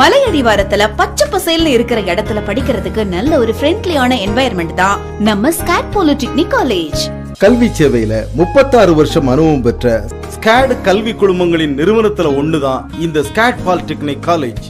மலையடிவாரத்துல பச்சை பசேல்னு இருக்கிற இடத்துல படிக்கிறதுக்கு நல்ல ஒரு ஃப்ரெண்ட்லியான என்வாயர்மெண்ட் தான் நம்ம SCAD Polytechnic காலேஜ். கல்வி சேவையில 36 வருஷம் அனுபவம் பெற்ற SCAD கல்வி குழுமங்களின் நிறுவனத்துல ஒண்ணுதான் இந்த SCAD Polytechnic காலேஜ்.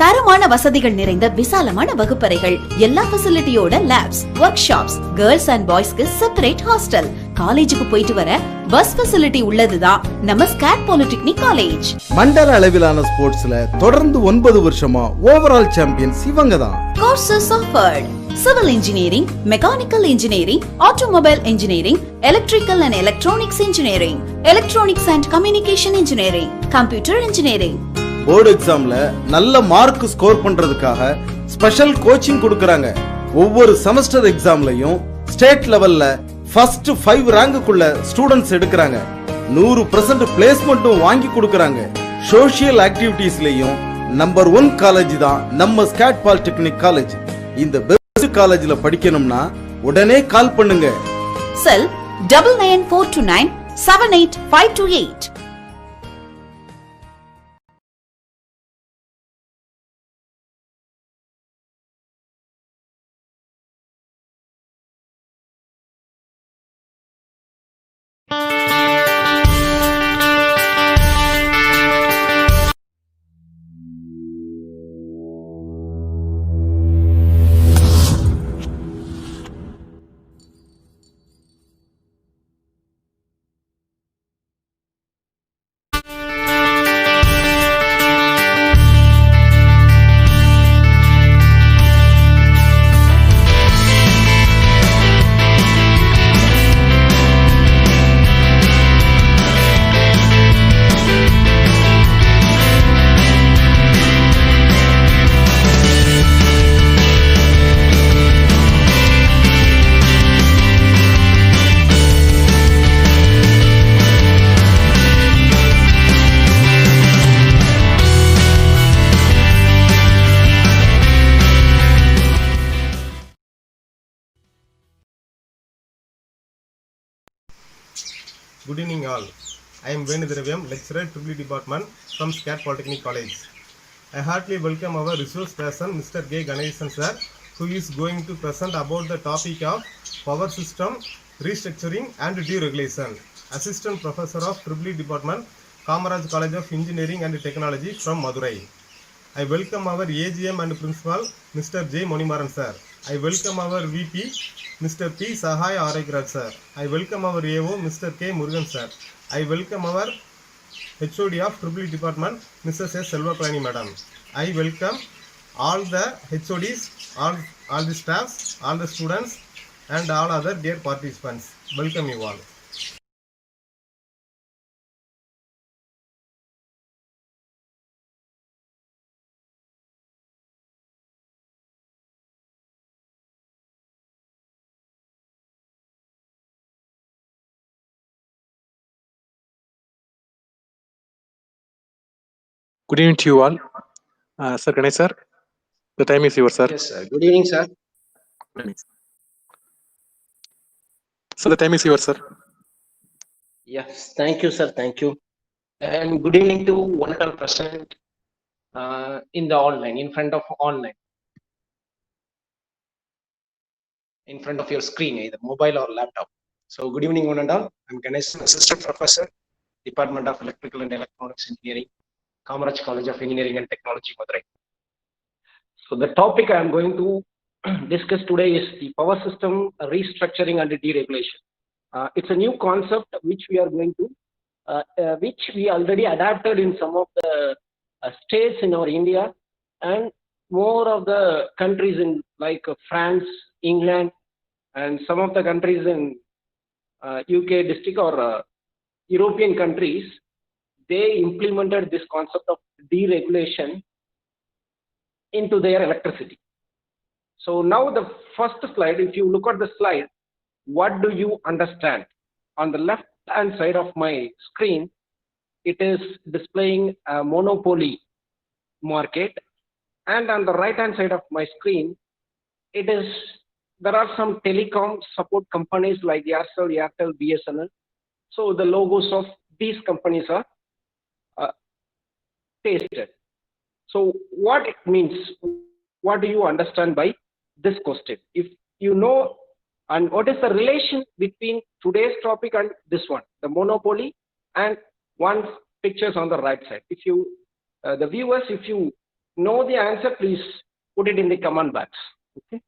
தரமான வசதிகள் நிறைந்த விசாலமான வகுப்பறைகள், எல்லா ஃபெசிலிட்டியோட labs, workshops, girls and பாய்ஸ்க்கு செப்பரேட் ஹாஸ்டல், காலேஜுக்கு போயிட்டு வர பஸ் ஃபெசிலிட்டி உள்ளதுதான் நம்ம SCAD Polytechnic காலேஜ். மண்டல அளவிலான ஸ்போர்ட்ஸ்ல தொடர்ந்து 9 வருஷமா ஓவரால் சாம்பியன்ஸ் இவங்க தான். Courses offered: Civil Engineering, Mechanical Engineering, Automobile Engineering, Electrical and Electronics Engineering, Electronics and Communication Engineering, Computer Engineering. Board எக்ஸாம்ல நல்ல மார்க் ஸ்கோர் பண்றதுக்காக ஸ்பெஷல் கோச்சிங் கொடுக்கறாங்க. ஒவ்வொரு செமஸ்டர் எக்ஸாம்லயும் ஸ்டேட் லெவல்ல ஃபர்ஸ்ட் 5 ரேங்குக்குள்ள ஸ்டூடண்ட்ஸ் எடுக்கறாங்க. 100% பிளேஸ்மெண்ட்டும் வாங்கி கொடுக்கறாங்க. சோஷியல் ஆக்டிவிட்டீஸ்லயும் நம்பர் 1 காலேஜ் தான் நம்ம SCAD Polytechnic காலேஜ். இந்த பெஸ்ட் காலேஜ்ல படிக்கணும்னா உடனே கால் பண்ணுங்க. செல் 999429 78528. Good evening all. I am Venu Thiraviyam, lecturer Triple Department from SCAD Polytechnic College. I heartily welcome our resource person Mr.K.Ganesan sir, who is going to present about the topic of power system, restructuring and deregulation. Assistant Professor of Triple Department, Kamaraj College of Engineering and Technology from Madurai. I welcome our AGM and Principal Mr. J. Monimaran sir. I welcome our VP Mr. P. Sahai Aragraj sir. I welcome our AO Mr. K. Murugan sir. I welcome our HOD of Triple Department Mrs. S. Selvaprani madam. I welcome all the HODs, all the staffs, all the students and all other dear participants. Welcome you all. Good evening to you all. Sir Ganesh sir, the time is yours, sir. Yes, sir. Good evening, sir. So the time is yours, sir. Yes, thank you, sir. Thank you. And good evening to one and all present in the online, in front of online, in front of your screen, either mobile or laptop. So good evening, one and all. I'm Ganesan, Assistant Professor, Department of Electrical and Electronics Engineering, Kamaraj College of Engineering and Technology, Madurai. So the topic I am going to discuss today is the power system restructuring and deregulation. It's a new concept which we are going to, which we already adapted in some of the states in our India and more of the countries in like France, England, and some of the countries in UK district or European countries. They implemented this concept of deregulation into their electricity. So now the first slide, if you look at the slide, what do you understand? On the left hand side of my screen, it is displaying a monopoly market, and on the right hand side of my screen, there are some telecom support companies like Aircel, Airtel, BSNL. So the logos of these companies are pasted. So what it means, what do you understand by this question? If you know, and what is the relation between today's topic and this one, the monopoly, and one pictures on the right side. If you, the viewers, if you know the answer, please put it in the comment box. Okay.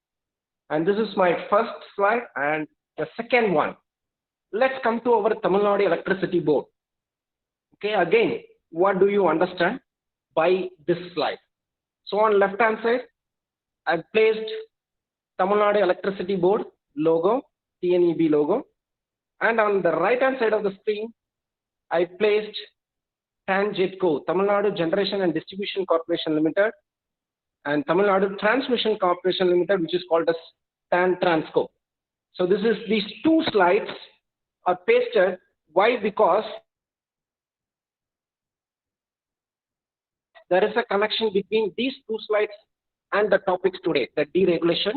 And this is my first slide, and the second one. Let's come to our Tamil Nadu Electricity Board. Okay, again, what do you understand by this slide? So on left hand side, I've placed Tamil Nadu Electricity Board logo, TNEB logo, and on the right hand side of the screen, I placed TANGEDCO, Tamil Nadu Generation and Distribution Corporation Limited, and Tamil Nadu Transmission Corporation Limited, which is called as TAN Transco. So these two slides are pasted. Why? Because there is a connection between these two slides and the topics today, the deregulation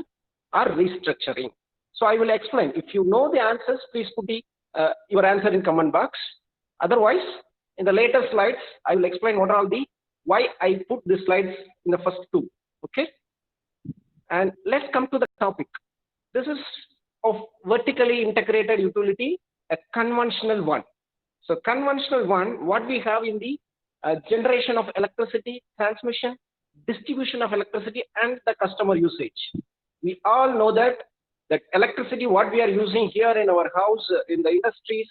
or restructuring. So I will explain. If you know the answers, please put your answer in comment box. Otherwise, in the later slides, I will explain what are why I put the slides in the first two. Okay. And let's come to the topic. This is of vertically integrated utility, a conventional one. So conventional one, what we have in the generation of electricity, transmission, distribution of electricity, and the customer usage. We all know that electricity, what we are using here in our house, in the industries,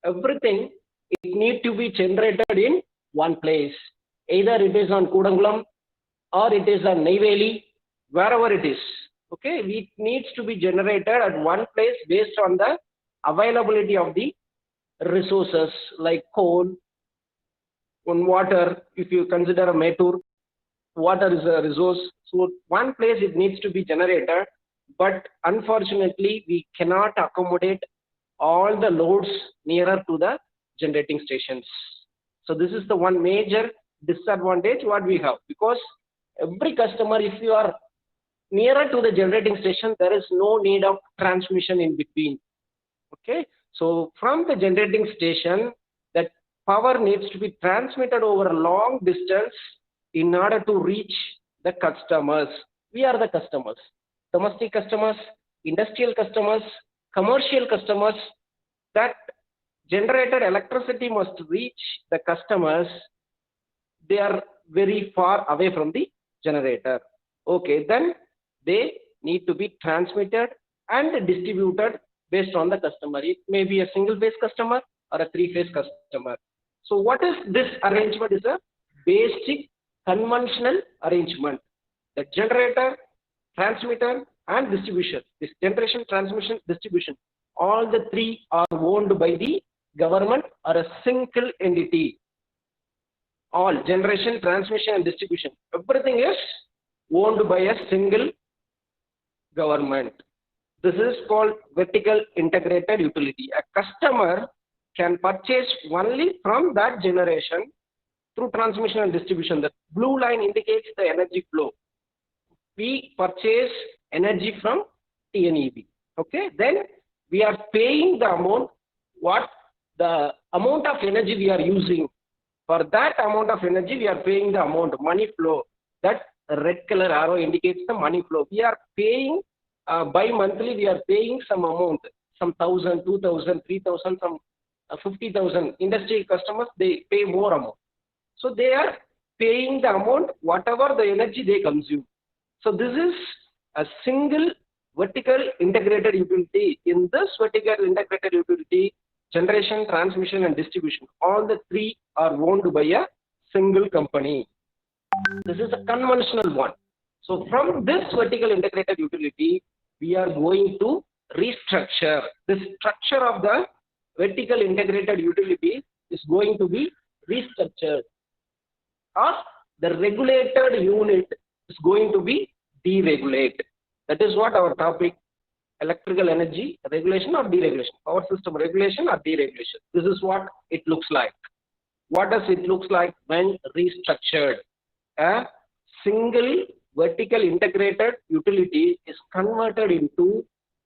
everything, it needs to be generated in one place. Either it is on Kudangulam or it is on Neyveli, wherever it is. Okay, it needs to be generated at one place based on the availability of the resources like coal, on water. If you consider a Metur, water is a resource. So one place it needs to be generated, but unfortunately we cannot accommodate all the loads nearer to the generating stations. So this is the one major disadvantage what we have, because every customer, if you are nearer to the generating station, there is no need of transmission in between. Okay, so from the generating station, that power needs to be transmitted over a long distance in order to reach the customers. We are the customers, domestic customers, industrial customers, commercial customers. That generated electricity must reach the customers. They are very far away from the generator. Okay, then they need to be transmitted and distributed based on the customer. It may be a single phase customer or a three-phase customer. So what is this arrangement? Is a basic conventional arrangement. The generator, transmitter, and distribution. This generation, transmission, distribution, all the three are owned by the government or a single entity. All generation, transmission, and distribution, everything is owned by a single government. This is called vertical integrated utility. A customer can purchase only from that generation through transmission and distribution. The blue line indicates the energy flow. We purchase energy from TNEB. Okay, then we are paying the amount, what the amount of energy we are using. For that amount of energy, we are paying the amount, money flow. That red color arrow indicates the money flow. We are paying bi-monthly, we are paying some amount, some 1,000, 2,000, 3,000, some 50,000. Industry customers, they pay more amount. So they are paying the amount, whatever the energy they consume. So this is a single vertical integrated utility. In this vertical integrated utility, generation, transmission, and distribution, all the three are owned by a single company. This is a conventional one. So from this vertical integrated utility, we are going to restructure. The structure of the vertical integrated utility is going to be restructured. Or the regulated unit is going to be deregulated. That is what our topic, electrical energy regulation or deregulation, power system regulation or deregulation. This is what it looks like. What does it look like when restructured? A single vertical integrated utility is converted into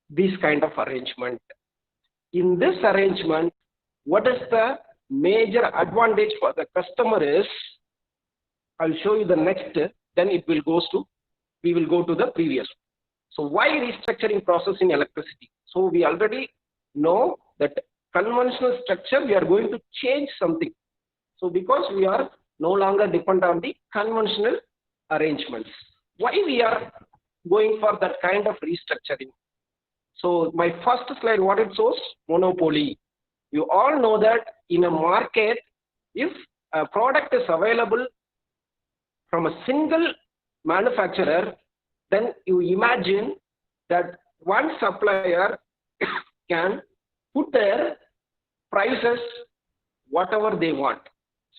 this kind of arrangement. In this arrangement, what is the major advantage for the customer is I'll show you the next, then it will we will go to the previous. So why restructuring process in electricity? So we already know that conventional structure, we are going to change something. So because we are no longer dependent on the conventional arrangements. Why we are going for that kind of restructuring? So my first slide, what it shows, monopoly. You all know that in a market, if a product is available from a single manufacturer, then you imagine that one supplier can put their prices whatever they want.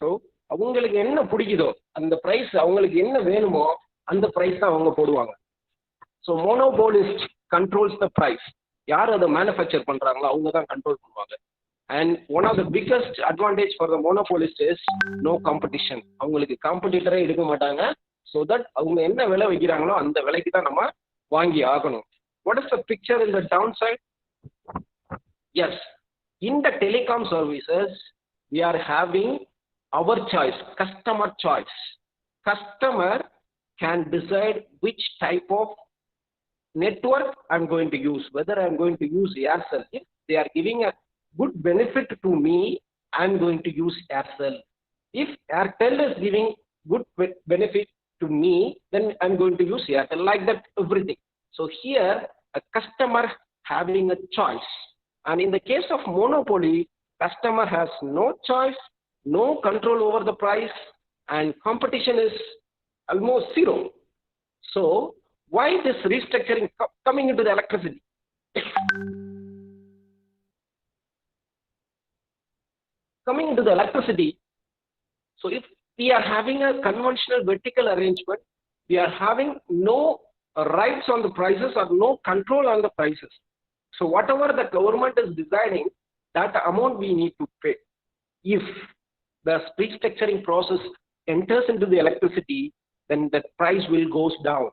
So அவங்களுக்கு என்ன பிடிக்குதோ அந்த price அவங்களுக்கு என்ன வேணுமோ அந்த price தான் அவங்க போடுவாங்க. So monopolist controls the price. யார் அதை மேனுஃபேக்சர் பண்றாங்களோ அவங்க தான் கண்ட்ரோல் பண்ணுவாங்க. And one of the biggest advantage for the monopolist is no competition. அவங்களுக்கு காம்படிட்டரே எடுக்க மாட்டாங்க. ஸோ தட் அவங்க என்ன விலை வைக்கிறாங்களோ அந்த விலைக்கு தான் நம்ம வாங்கி ஆகணும். What is the picture in the downside? Yes, in the telecom services we are having our choice, customer choice. Customer can decide which type of network I'm going to use, whether I'm going to use Aircel. If they are giving a good benefit to me, I'm going to use Aircel. If Airtel is giving good benefit to me, then I'm going to use Airtel. Like that, everything. So here, a customer having a choice. And in the case of monopoly, customer has no choice, no control over the price, and competition is almost zero. So why this restructuring coming into the electricity? Coming into the electricity, so if we are having a conventional vertical arrangement, we are having no rights on the prices or no control on the prices. So whatever the government is deciding, that amount we need to pay. If the restructuring process enters into the electricity, then the price will goes down.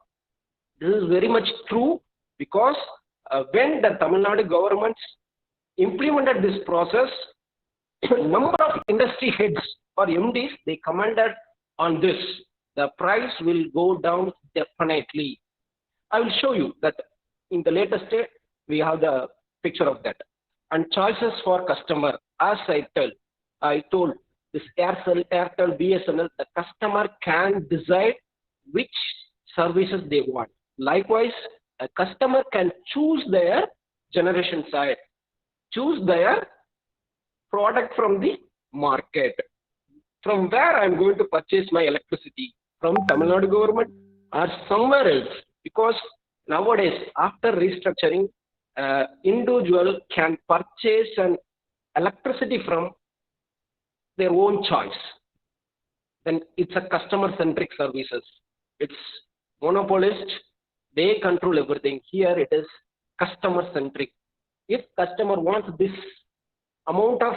This is very much true because when the Tamil Nadu government implemented this process, number of industry heads or MDs, they commented on this. The price will go down definitely. I will show you that in the latest state, we have the picture of that. And choices for customer, as I told this Aircel, Airtel, BSNL, the customer can decide which services they want. Likewise, a customer can choose their generation side, choose their product from the market. From where I'm going to purchase my electricity, from Tamil Nadu government or somewhere else, because nowadays after restructuring, individual can purchase an electricity from their own choice. Then it's a customer-centric services. It's monopolist, they control everything. Here it is customer-centric. If customer wants this amount of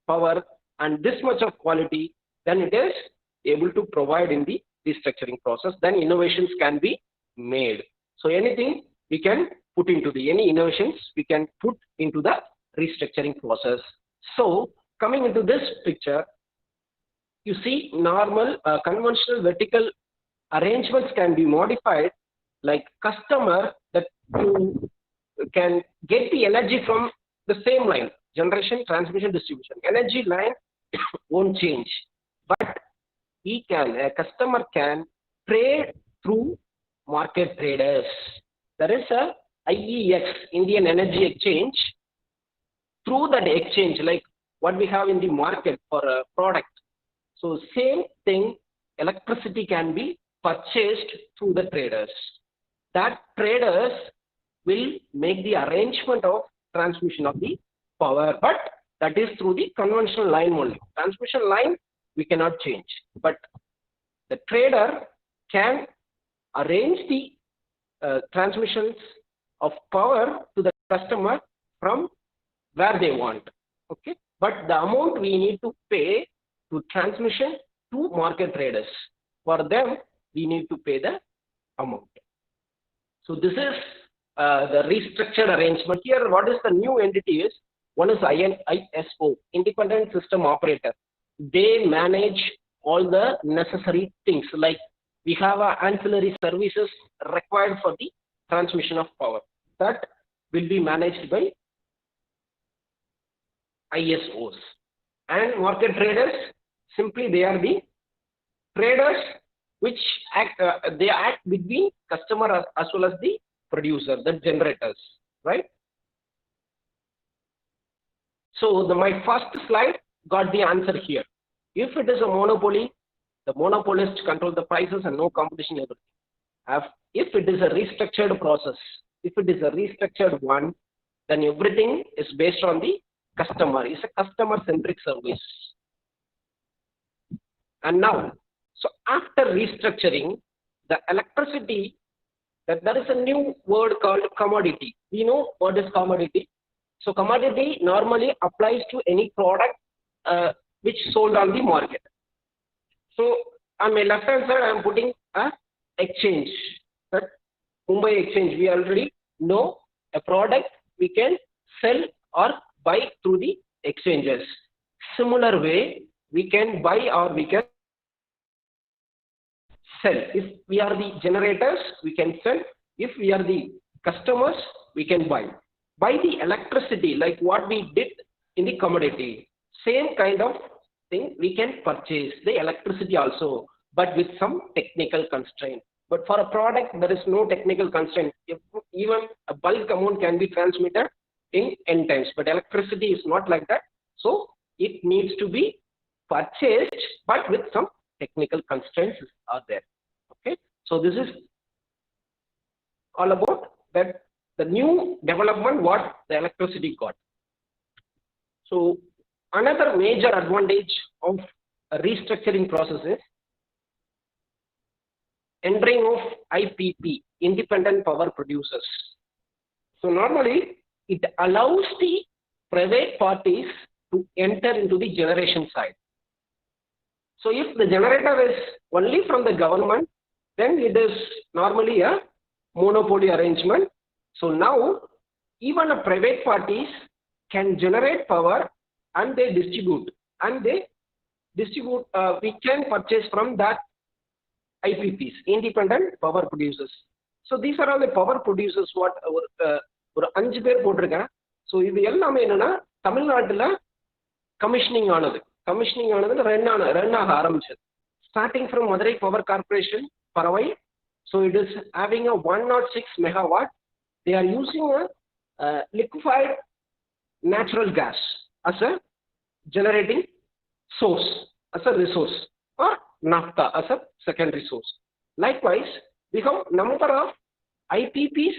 power and this much of quality, then it is able to provide in the restructuring process. Then innovations can be made. So anything we can put into any innovations we can put into the restructuring process. So coming into this picture, you see normal conventional vertical arrangements can be modified, like customer that you can get the energy from the same line, generation, transmission, distribution. Energy line won't change, but a customer can trade through market traders. There is a IEX, Indian Energy Exchange. Through that exchange, like what we have in the market for a product. So same thing, electricity can be purchased through the traders. That traders will make the arrangement of transmission of the power, but that is through the conventional line only. Transmission line we cannot change, but the trader can arrange the transmissions of power to the customer from where they want. Okay, but the amount we need to pay to transmission to market traders, for them we need to pay the amount. So this is the restructured arrangement. Here what is the new entity is, one is ISO, Independent System Operator. They manage all the necessary things, like we have ancillary services required for the transmission of power. That will be managed by ISOs. And market traders, simply they are the traders which act, they act between customer as well as the producer, the generators, right? So my first slide got the answer here. If it is a monopoly, the monopolist control the prices and no competition, everything. If it is a restructured process, if it is a restructured one, then everything is based on the customer. It's a customer-centric service. And now, so after restructuring, the electricity, that there is a new word called commodity. We know what is commodity. So commodity normally applies to any product which sold on the market. So on my left hand side, I am putting a exchange. That Mumbai exchange, we already know a product we can sell or buy through the exchanges. Similar way, we can buy or we can sell. If we are the generators, we can sell. If we are the customers, we can buy. Buy the electricity, like what we did in the commodity. Same kind of thing, we can purchase the electricity also, but with some technical constraint. But for a product, there is no technical constraint. Even a bulk amount can be transmitted in N times, but electricity is not like that. So it needs to be purchased, but with some technical constraints are there. Okay, so this is all about that, the new development what the electricity got. So another major advantage of a restructuring process is entering of IPP, independent power producers. So normally it allows the private parties to enter into the generation side. So if the generator is only from the government, then it is normally a monopoly arrangement. So now even a private parties can generate power and they distribute, we can purchase from that IPPs, independent power producers. So these are all the power producers what ஒரு 5 பேர் போட்டிருக்கேன். So இது எல்லாமே என்னன்னா தமிழ்நாட்டில் commissioning ஆனது run ஆக ஆரம்பிச்சது. Starting from Madurai power corporation Paravai. So it is having a 106 megawatt. They are using a liquefied natural gas as a generating source, as a resource, or naphtha as a secondary source. Likewise, we have number of IPPs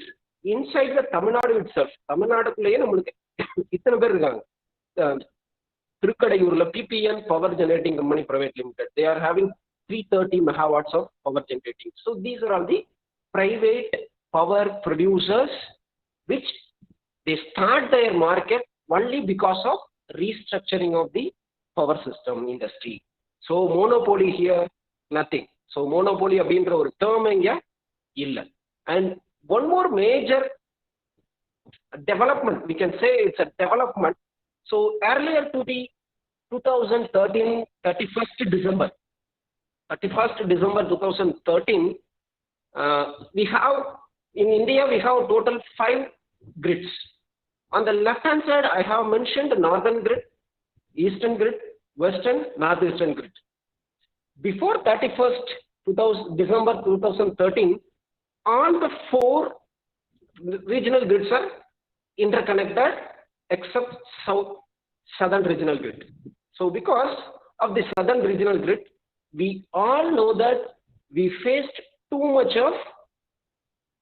inside the Tamil Nadu itself. Tamil Nadu நம்மளுக்கு இத்தனை பேர் இருக்காங்க. திருக்கடையூர்ல PPN Power Generating Company Private Limited. They are having 330 megawatts of power generating. So these are all the private power producers which they start their market only because of restructuring of the power system industry. So monopoly here, nothing. So monopoly அப்படின்ற ஒரு term இங்க இல்ல. And one more major development, we can say it's a development. So earlier to the 2013, 31st December 2013, we have in India we have total 5 grids. On the left hand side I have mentioned northern grid, eastern grid, western, northeastern grid. Before 31st December 2013, all the 4 regional grids are interconnected except southern regional grid. So because of the southern regional grid, we all know that we faced too much of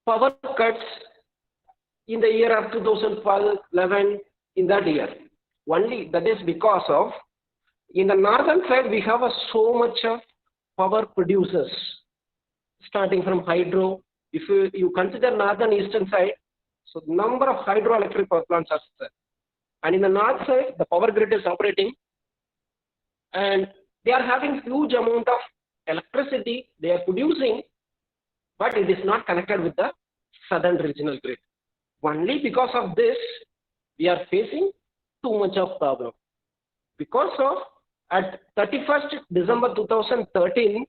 power cuts in the year of 2012-11, in that year. Only that is because of, in the northern side we have so much of power producers, starting from hydro. If you consider northern eastern side, so number of hydroelectric power plants are there. And in the north side, the power grid is operating and they are having huge amount of electricity they are producing, but it is not connected with the southern regional grid. Only because of this, we are facing too much of problem. Because of at 31st December 2013,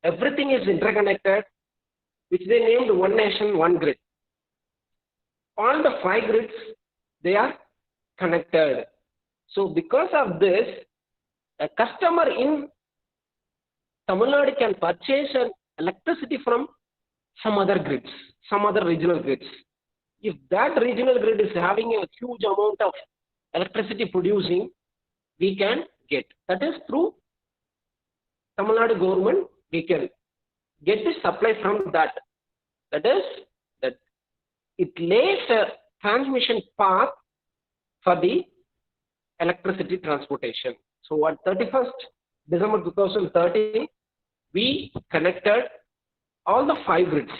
everything is interconnected, which they named One Nation, One Grid. All the 5 grids, they are connected. So because of this, a customer in Tamil Nadu can purchase an electricity from some other grids, some other regional grids. If that regional grid is having a huge amount of electricity producing, we can get. That is through Tamil Nadu government, we can get the supply from that. That is, that it lays a transmission path for the electricity transportation. So at 31st December 2013, we connected all the 5 grids,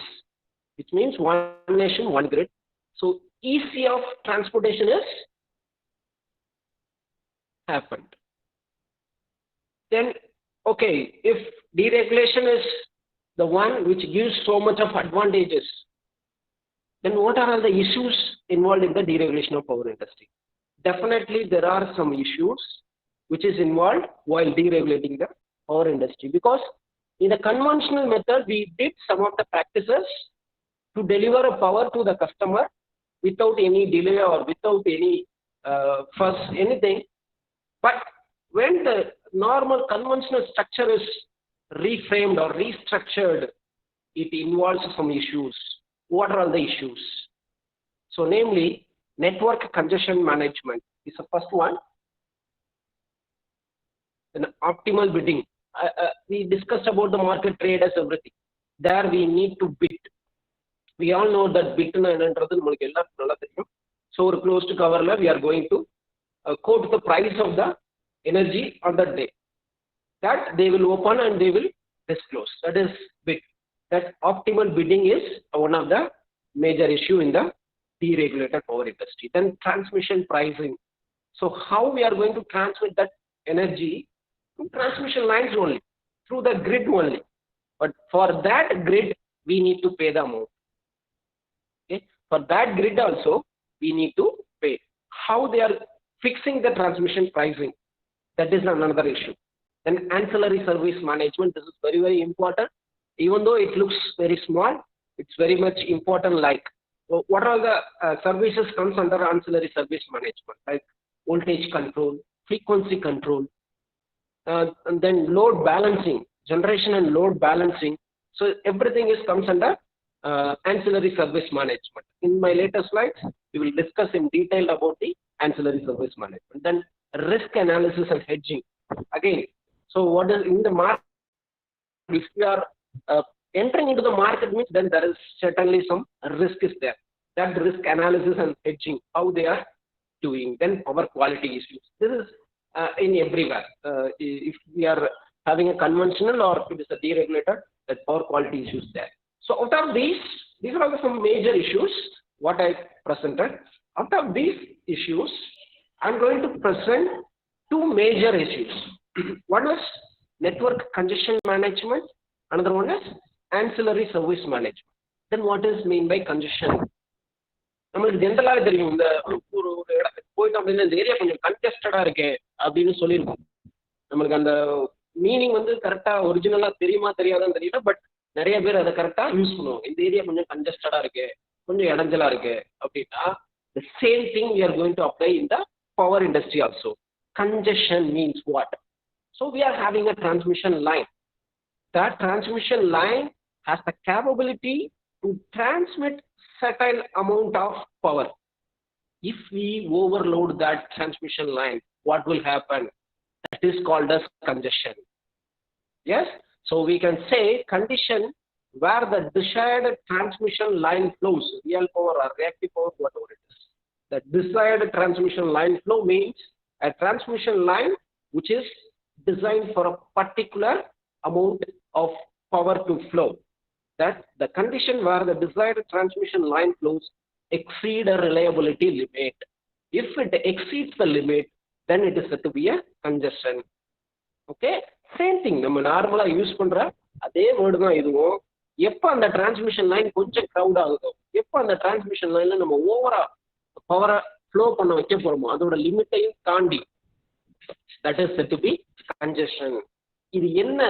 which means One Nation, One Grid. So easy of transportation is happened. Then, okay, if deregulation is the one which gives so much of advantages, then what are all the issues involved in the deregulation of power industry? Definitely there are some issues which is involved while deregulating the power industry, because in the conventional method, we did some of the practices to deliver a power to the customer without any delay or without any fuss, anything. But when the normal conventional structure is reframed or restructured, it involves some issues. What are all the issues? So namely, network congestion management is the first one. Then optimal bidding. We discussed about the market traders, everything. There we need to bid. We all know that bid. So for closed cover, we are going to quote the price of the energy on that day. That they will open and they will disclose. That is bid. That optimal bidding is one of the major issue in the deregulated power industry. Then transmission pricing. So how we are going to transmit that energy to transmission lines only, through the grid only. But for that grid, we need to pay the amount. Okay? For that grid also, we need to pay. How they are fixing the transmission pricing, that is another issue. Then ancillary service management, this is very, very important. Even though it looks very small, it's very much important. Like, what are the services comes under ancillary service management, like voltage control, frequency control, and then load balancing, generation and load balancing. So everything comes under ancillary service management. In my later slides, we will discuss in detail about the ancillary service management. Then risk analysis and hedging. Again, so what is in the market? If we are entering into the market, means then there is certainly some risk is there. That risk analysis and hedging, how they are doing. Then power quality issues. This is in everywhere. If we are having a conventional or if it is a deregulated, that power quality issues there. So out of these are some major issues what I presented. Out of these issues, I'm going to present 2 major issues. One is network congestion management. Another one is ancillary service management. Then what is mean by congestion? நம்மளுக்கு ஜென்ரலாக தெரியும், இந்த ஒரு இடத்துக்கு போயிட்டோம் அப்படின்னா இந்த area கொஞ்சம் கன்ஜெஸ்டடா இருக்கு அப்படின்னு சொல்லியிருக்கோம். நம்மளுக்கு அந்த மீனிங் வந்து கரெக்டா ஒரிஜினலா தெரியுமா தெரியாதான்னு தெரியல, பட் நிறைய பேர் அதை கரெக்டா யூஸ் பண்ணுவாங்க. இந்த ஏரியா கொஞ்சம் கன்ஜெஸ்டடா இருக்கு, கொஞ்சம் இடைஞ்சலா இருக்கு அப்படின்னா the same thing we are going to apply in the power industry also. Congestion means what? So we are having a transmission line. That transmission line has the capability to transmit certain amount of power. If we overload that transmission line, what will happen? That is called as congestion. Yes? So we can say condition where the desired transmission line flows, real power or reactive power, whatever it is. The desired transmission line flow means a transmission line which is designed for a particular amount of power to flow. That the condition where the desired transmission line flows exceed a reliability limit. If it exceeds the limit, then it is said to be a congestion. Okay? Same thing. நம்ம நார்மலா use பண்ற அதே word தான் இதுவும். எப்போ அந்த transmission line கொஞ்சம் crowd ஆகுதோ, எப்போ அந்த டிரான்ஸ்மிஷன் லைன்ல நம்ம ஓவரா பவரை ஃப்ளோ பண்ண வைக்க போறோமோ, அதோட லிமிட்டையும் தாண்டி That is said to be congestion. இது என்ன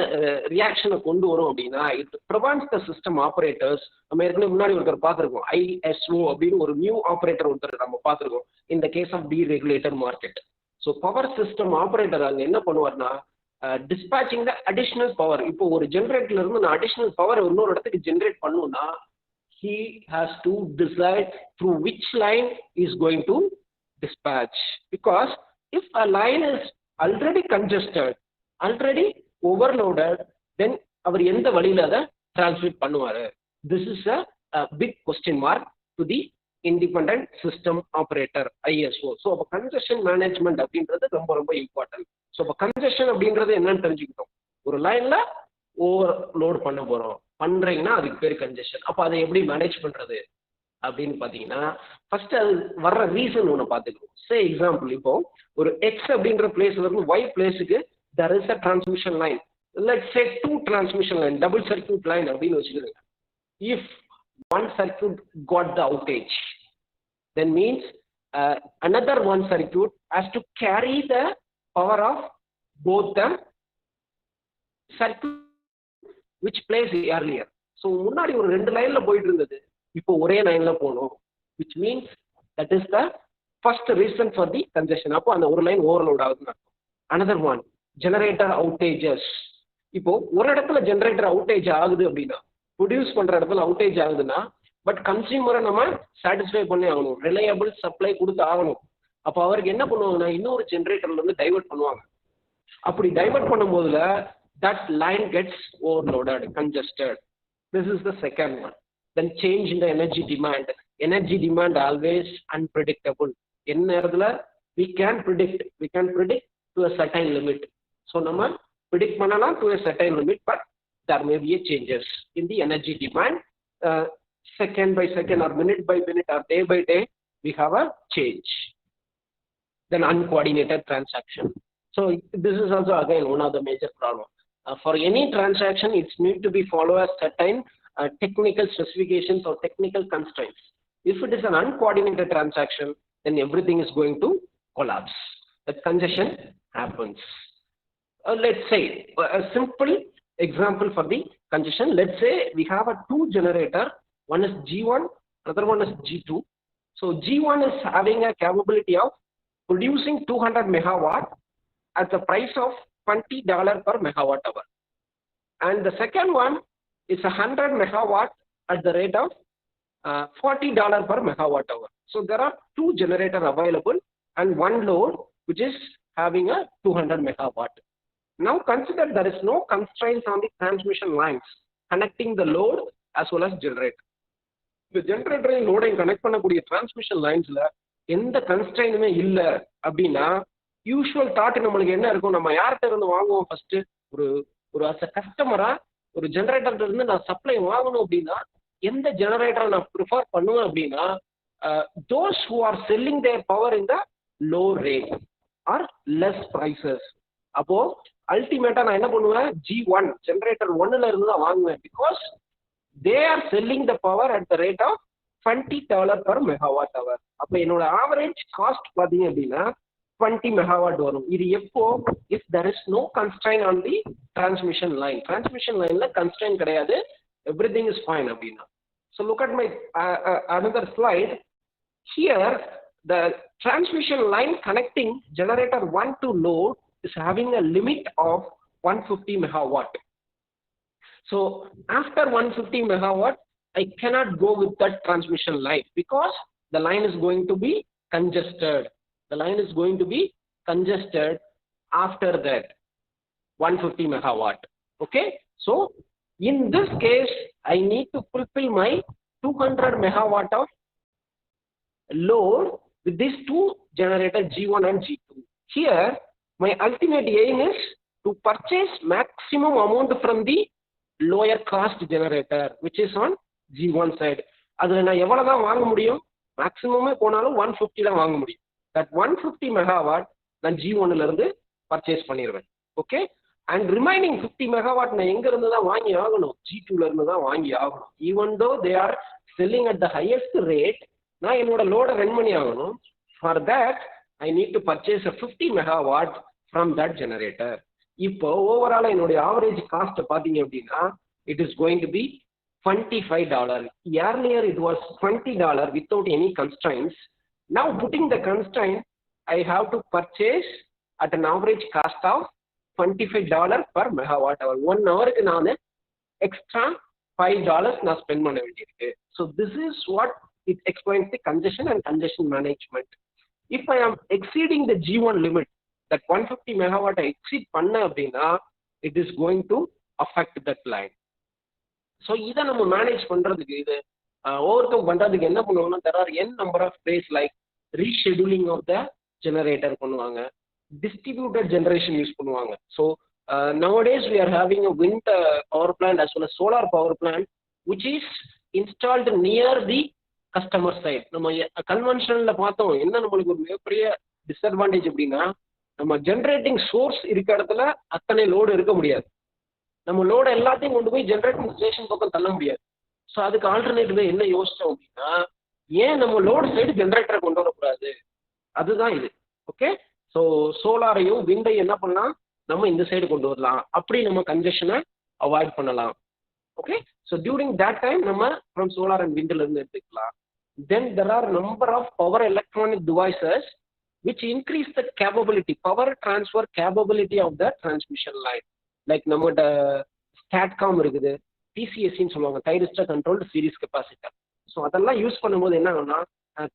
ரியாக்ஷனை கொண்டு வரும் அப்படின்னா, it prevents the system operators. நம்ம ஏற்கனவே முன்னாடி ஒருத்தர் பார்த்துருக்கோம், ISO அப்படின்னு ஒரு நியூ ஆபரேட்டர் ஒருத்தர் நம்ம பார்த்துருக்கோம் in the case of deregulated market. So power system operator அங்க என்ன பண்ணுவார்னா, dispatching the additional power. இப்போ ஒரு ஜென்ரேட்டர்ல இருந்து நான் அடிஷனல் பவர் இன்னொரு இடத்துக்கு ஜென்ரேட் பண்ணணும்னா, he has to decide through which line is going to dispatch. Because if a line is already congested, already overloaded, then அவர் எந்த வழியில அதை டிரான்ஸ்மிட் பண்ணுவாரு? This is a big question mark to the independent system operator, ISO. So அப்போ congestion management அப்படின்றது ரொம்ப ரொம்ப important. So இப்போ congestion அப்படின்றது என்னன்னு தெரிஞ்சுக்கிட்டோம். ஒரு லைன்ல ஓவர்லோட் பண்ண போறோம், பண்றீங்கன்னா அதுக்கு பேர் கன்ஜெஷன். அப்போ அதை எப்படி மேனேஜ் பண்றது அப்படின்னு பாத்தீங்கன்னா, ஃபர்ஸ்ட் அது வர்ற ரீசன் ஒன்று பார்த்துக்கணும். சே எக்ஸாம்பிள், இப்போ ஒரு எக்ஸ் அப்படின்ற பிளேஸ்ல இருந்து Y பிளேஸுக்கு there is a transmission line. Let's say 2 transmission line, double circuit line அப்படின்னு வச்சுக்கிறேங்க. If one circuit got the outage, then means another one circuit has to carry the power of both the circuit which plays earlier. So முன்னாடி ஒரு 2 லைன்ல போயிட்டு இருந்தது, இப்போ ஒரே லைன்ல போகணும், which means that is the first reason for the congestion. அப்போ அந்த ஒரு லைன் ஓவர்லோட் ஆகுதுன்னு அர்த்தம். Another one, generator outages. இப்போ ஒரு இடத்துல ஜெனரேட்டர் அவுட்டேஜ் ஆகுது அப்படின்னா, ப்ரொடியூஸ் பண்ற இடத்துல அவுட்டேஜ் ஆகுதுன்னா, பட் கன்சியூமரை நம்ம சாட்டிஸ்ஃபை பண்ணி ஆகணும், ரிலையபிள் சப்ளை கொடுத்து ஆகணும். அப்போ அவருக்கு என்ன பண்ணுவாங்கன்னா, இன்னொரு ஜெனரேட்டர்ல இருந்து டைவர்ட் பண்ணுவாங்க. அப்படி divert பண்ணும்போதுல that line gets overloaded, congested. This is the second one. Then change in the energy demand. Energy demand always unpredictable. என்ன இடத்துல we can predict to a certain limit. So நம்ம predict பண்ணலாம் to a certain limit, but there may be a changes in the energy demand. Second by second or minute by minute or day by day, we have a change. Then uncoordinated transaction. So this is also again one of the major problems. For any transaction, it needs to be follow a certain technical specifications or technical constraints. If it is an uncoordinated transaction, then everything is going to collapse. That congestion happens. Let's say a simple example for the congestion. Let's say we have a 2 generator. One is G1, another one is G2. So G1 is having a capability of producing 200 megawatt at the price of $20 per megawatt hour. And the second one is 100 megawatt at the rate of $40 per megawatt hour. So there are 2 generators available and one load which is having a 200 megawatt. Now consider there is no constraints on the transmission lines connecting the load as well as generator. The generator and load and connect பண்ணக்கூடிய transmission linesல எந்த constraintமே இல்ல அப்படின்னா, usual thought நம்மளுக்கு என்ன இருக்கும், நம்ம யார்கிட்ட இருந்து வாங்குவோம் ஃபர்ஸ்ட், ஒரு as a கஸ்டமரா ஒரு ஜெனரேட்டர்ல இருந்து நான் சப்ளை வாங்கணும் அப்படின்னா எந்த ஜெனரேட்டரை நான் ப்ரிஃபர் பண்ணுவேன் அப்படின்னா, those who are selling their power in the low rate or less prices. அப்போ அல்டிமேட்டா நான் என்ன பண்ணுவேன், G1 ஜெனரேட்டர் 1ல இருந்து தான் வாங்குவேன். Because they are selling the power at the rate of $20 per megawatt hour. அப்ப என்னோட ஆவரேஜ் காஸ்ட் பாத்தீங்க அப்படின்னா 20 megawatt வரும். இது எப்போ, if there is no constraint on the transmission line. Transmission lineல constraint கிடையாது, everything is fine அப்படின்னா. So look at my another slide. Here the transmission line connecting generator 1 to load is having a limit of 150 megawatt. So after 150 megawatt, I cannot go with that transmission line because the line is going to be congested. The line is going to be congested after that 150 megawatt. Okay. So in this case, I need to fulfill my 200 megawatt of load with these 2 generators G1 and G2. Here, my ultimate aim is to purchase maximum amount from the lower cost generator, which is on G1 side. அதுல நான் எவ்வளவு தான் வாங்க முடியும், மேக்ஸிமமே போனாலும் 150 தான் வாங்க முடியும். That 150 megawatt நான் G1ல இருந்து பர்ச்சேஸ் பண்ணிடுவேன். ஓகே. அண்ட் ரிமைனிங் 50 megawatt நான் எங்க இருந்து தான் வாங்கி ஆகணும், G2ல இருந்து தான் வாங்கி ஆகணும். Even though they are selling at the highest rate, நான் என்னோட லோட ரன் பண்ணி ஆகணும். For that I need to purchase a 50 megawatt from that generator. இப்போ ஓவரால் என்னுடைய ஆவரேஜ் காஸ்ட் பாத்தீங்க அப்படின்னா it is going to be $25. Earlier it was $20 without any constraints. Now putting the constraint, I have to purchase at an average cost of $25 per megawatt hour. 1 hour-க்கு நான் extra $5 நான் spend பண்ண வேண்டியிருக்கு. So this is what it explains the congestion and congestion management. If I am exceeding the G1 limit, that 150 megawatt I exceed பண்ண அப்படின்னா it is going to affect that line. So இதை நம்ம manage பண்றதுக்கு இது over come பண்றதுக்கு என்ன பண்ணுவாங்கன்னா there are n number of ways like rescheduling of the generator பண்ணுவாங்க, distributed generation யூஸ் பண்ணுவாங்க. So nowadays we are having a wind power plant as well as solar power plant which is installed near the customer side. நம்ம கன்வென்ஷனல்ல பார்த்தோம் என்ன நம்மளுக்கு ஒரு மிகப்பெரிய disadvantage அப்படின்னா நம்ம ஜென்ரேட்டிங் சோர்ஸ் இருக்க இடத்துல அத்தனை லோடு இருக்க முடியாது. நம்ம லோடு எல்லாத்தையும் கொண்டு போய் ஜென்ரேட்டிங் ஸ்டேஷன் பக்கம் தள்ள முடியாது. ஸோ அதுக்கு ஆல்டர்னேட்டிவ் என்ன யோசிச்சோம் அப்படின்னா ஏன் நம்ம லோடு சைடு ஜென்ரேட்டரை கொண்டு வரக்கூடாது, அதுதான் இது. ஓகே, ஸோ சோலாரையும் விண்டையும் என்ன பண்ணலாம், நம்ம இந்த சைடு கொண்டு வரலாம், அப்படி நம்ம கன்ஜெஷனை அவாய்ட் பண்ணலாம். Okay, so during that time நம்ம ஃப்ரம் சோலார் அண்ட் விண்ட்ல இருந்து எடுத்துக்கலாம். Then there are number of power electronic devices which increase the capability, power transfer capability of the transmission line. Like நம்மோட SCADCOM இருக்குது, TCSன்னு சொல்லுவாங்க, thyristor controlled series capacitor. So அதெல்லாம் use பண்ணும்போது என்ன ஆகும்னா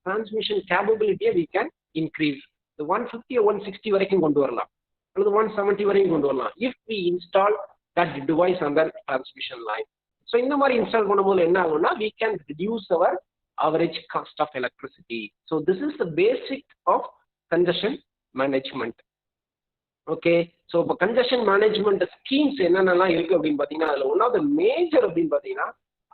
டிரான்ஸ்மிஷன் கேப்பபிலிட்டியை we can increase. 150 160 வரைக்கும் கொண்டு வரலாம், அல்லது 170 வரைக்கும் கொண்டு வரலாம் if we install that device on the transmission line. So இந்த மாதிரி இன்ஸ்டால் பண்ணும்போது என்ன ஆகும்னா we can reduce our average cost of electricity. So this is the basic of congestion management. Okay, so இப்போ கன்ஜெஷன் மேனேஜ்மெண்ட் ஸ்கீம்ஸ் என்னென்னலாம் இருக்கு அப்படின்னு பார்த்தீங்கன்னா அதில் ஒன் ஆஃப் த மேஜர் அப்படின்னு பார்த்தீங்கன்னா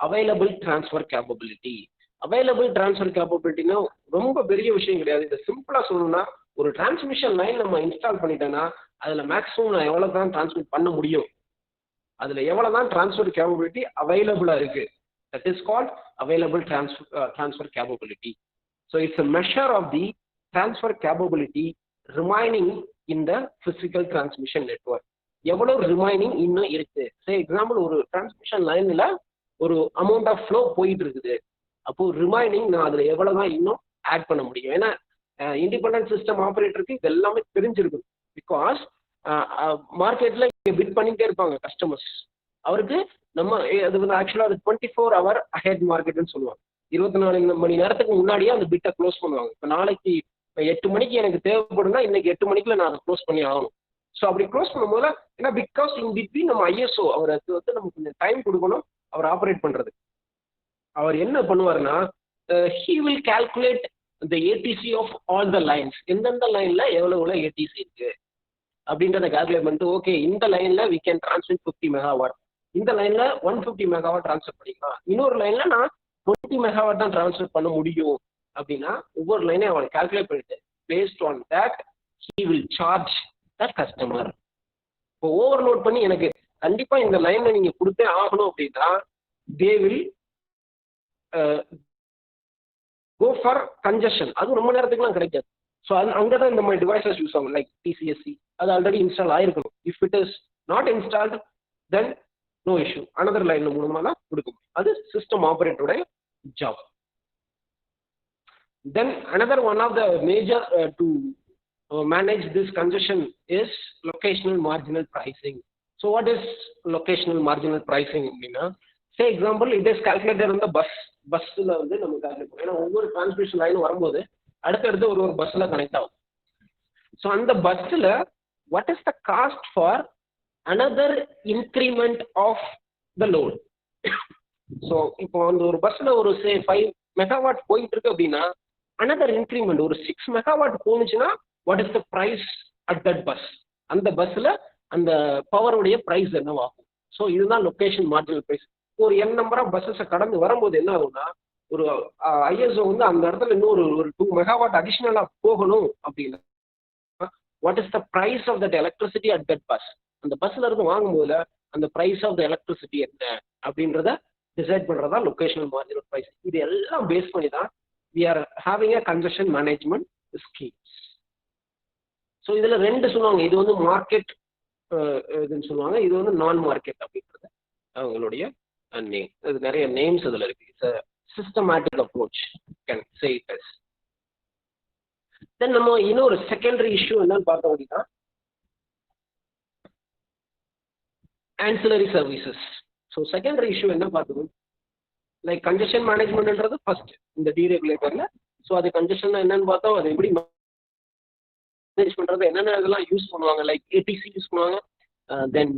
available transfer capability. Available transfer கேப்பபிலிட்டினா ரொம்ப பெரிய விஷயம் கிடையாது. இதை சிம்பிளாக சொல்லணும்னா ஒரு டிரான்ஸ்மிஷன் லைன் நம்ம இன்ஸ்டால் பண்ணிட்டோன்னா அதில் மேக்ஸிமம் நான் எவ்வளோ தான் டிரான்ஸ்மிட் பண்ண முடியும், அதில் எவ்வளோ தான் டிரான்ஸ்ஃபர் கேப்பபிலிட்டி அவைலபிளாக இருக்கு, that is called available transfer capability. So it's a measure of the transfer capability remaining in the physical transmission network. எவ்வளவு ரிமைனிங் இன்னும் இருக்கு. சே எக்ஸாம்பிள் ஒரு டிரான்ஸ்மிஷன் லைன்ல ஒரு அமௌண்ட் ஆஃப் ஃப்ளோ போயிட்டு இருக்குது, அப்போ ரிமைனிங் நான் அதுல எவ்வளவுதான் இன்னும் ஆட் பண்ண முடியும். ஏன்னா இண்டிபெண்டன்ட் சிஸ்டம் ஆப்ரேட்டருக்கு இது எல்லாமே தெரிஞ்சிருக்கும். பிகாஸ் மார்க்கெட்ல பிட் பண்ணிட்டே இருப்பாங்க கஸ்டமர்ஸ். அவருக்கு நம்ம அது வந்து ஆக்சுவலா அது 24 hour ahead மார்க்கெட்னு சொல்லுவாங்க. 24 மணி நேரத்துக்கு முன்னாடியே அந்த பிட்டை க்ளோஸ் பண்ணுவாங்க. இப்போ நாளைக்கு 8 மணிக்கு எனக்கு தேவைப்படுனா இன்னைக்கு 8 மணிக்குள்ள நான் அதை க்ளோஸ் பண்ணி ஆகணும். ஸோ அப்படி க்ளோஸ் பண்ணும்போது ஏன்னா பிகாஸ் இன் பிட்வீன் நம்ம ஐஎஸ்ஓ அவருக்கு வந்து நமக்கு கொஞ்சம் டைம் கொடுக்கணும் அவர் ஆப்ரேட் பண்றது. அவர் என்ன பண்ணுவாருன்னா he will calculate the ATC of all the lines, எந்தெந்த லைன்ல எவ்வளவு ஏடிசி இருக்கு அப்படின்றத கால்குலேட் பண்ணிட்டு ஓகே இந்த லைன்ல வி கேன் டிரான்ஸ்மிட் 50 மெகாவாட், இந்த லைன்ல 150 மெகாவாட் டிரான்ஸ்ஃபர் பண்ணிக்கலாம், இன்னொரு லைன்ல நான் 20 மெகாவாட் தான் டிரான்ஸ்ஃபர் பண்ண முடியும் அப்படின்னா ஒவ்வொரு லைனையும் அவனை கால்குலேட் பண்ணிட்டு based on that he will charge the customer. இப்போ ஓவர்லோட் பண்ணி எனக்கு கண்டிப்பா இந்த லைன்ல நீங்க கொடுத்தே ஆகணும் அப்படின்னா they will go for congestion. அது ரொம்ப நேரத்துக்குலாம் கிடைக்காது. ஸோ அங்கதான் இந்த மாதிரி டிவைசஸ் யூஸ் ஆகும் லைக் டிசிஎஸ்சி, அது ஆல்ரெடி இன்ஸ்டால் ஆயிருக்கணும். If it is not installed then no issue, another லைன்ல மூலமா தான் கொடுக்க முடியும். அது சிஸ்டம் ஆபரேட்டரோட job. Then another one of the major to manage this congestion is locational marginal pricing. So what is locational marginal pricing? Say example, it is calculated on the busல வந்து நம்ம calculate பண்ணுவோம். ஏன்னா ஒவ்வொரு டிரான்ஸ்மிஷன் லைன் வரும்போது அடுத்தடுத்து ஒரு பஸ்ல connect ஆகும். ஸோ அந்த பஸ்ல what is the cost for another increment of the load? So இப்போ அந்த ஒரு பஸ்ல ஒரு சே 5 மெகாவாட் போயிட்டு இருக்கு அப்படின்னா another increment ஒரு 6 megawatt போனுச்சுன்னா what is the price at that bus? அந்த பஸ்ல அந்த பவருடைய பிரைஸ் என்னவாகும்? ஸோ இதுதான் லொகேஷன் மார்ஜினல் பிரைஸ். ஒரு n நம்பர் ஆஃப் பஸ்ஸஸை கடந்து வரும்போது என்ன ஆகும்னா ஒரு ஐஎஸ்ஓ வந்து அந்த இடத்துல இன்னும் ஒரு 2 மெகாவாட் அடிஷனலா போகணும் அப்படின்னா what is the price of that electricity at that bus? அந்த பஸ்ல இருந்து வாங்கும்போது அந்த பிரைஸ் ஆஃப் த எலக்ட்ரிசிட்டி என்ன அப்படின்றத டிசைட் பண்றதா லொகேஷனல் மார்ஜினல் பிரைஸ். இது எல்லாம் பேஸ் பண்ணி தான் we are having a congestion management schemes. So இதில் ரெண்டு சொல்லுவாங்க, இது வந்து மார்க்கெட் இதுன்னு சொல்லுவாங்க, இது வந்து நான் மார்க்கெட் அப்படின்றது அவங்களுடைய நேம். இது நிறைய நேம்ஸ் இதில் இருக்கு. It's a systematic approach, can say it as. Then நம்ம இன்னொரு செகண்டரி இஷ்யூ என்னன்னு பார்த்தோம் அப்படின்னா ancillary services. So secondary issue என்ன பார்த்தோம், லைக் கன்ஜெஷன் மேனேஜ்மெண்ட்ன்றது ஃபர்ஸ்ட் இந்த டீரெகுலேட்டர்ல. ஸோ அது கன்ஜெஷன் என்னன்னு பார்த்தோம், அது எப்படி மேனேஜ் பண்றது, என்னென்ன இதெல்லாம் யூஸ் பண்ணுவாங்க, லைக் ஏடிசி யூஸ் பண்ணுவாங்க, தென்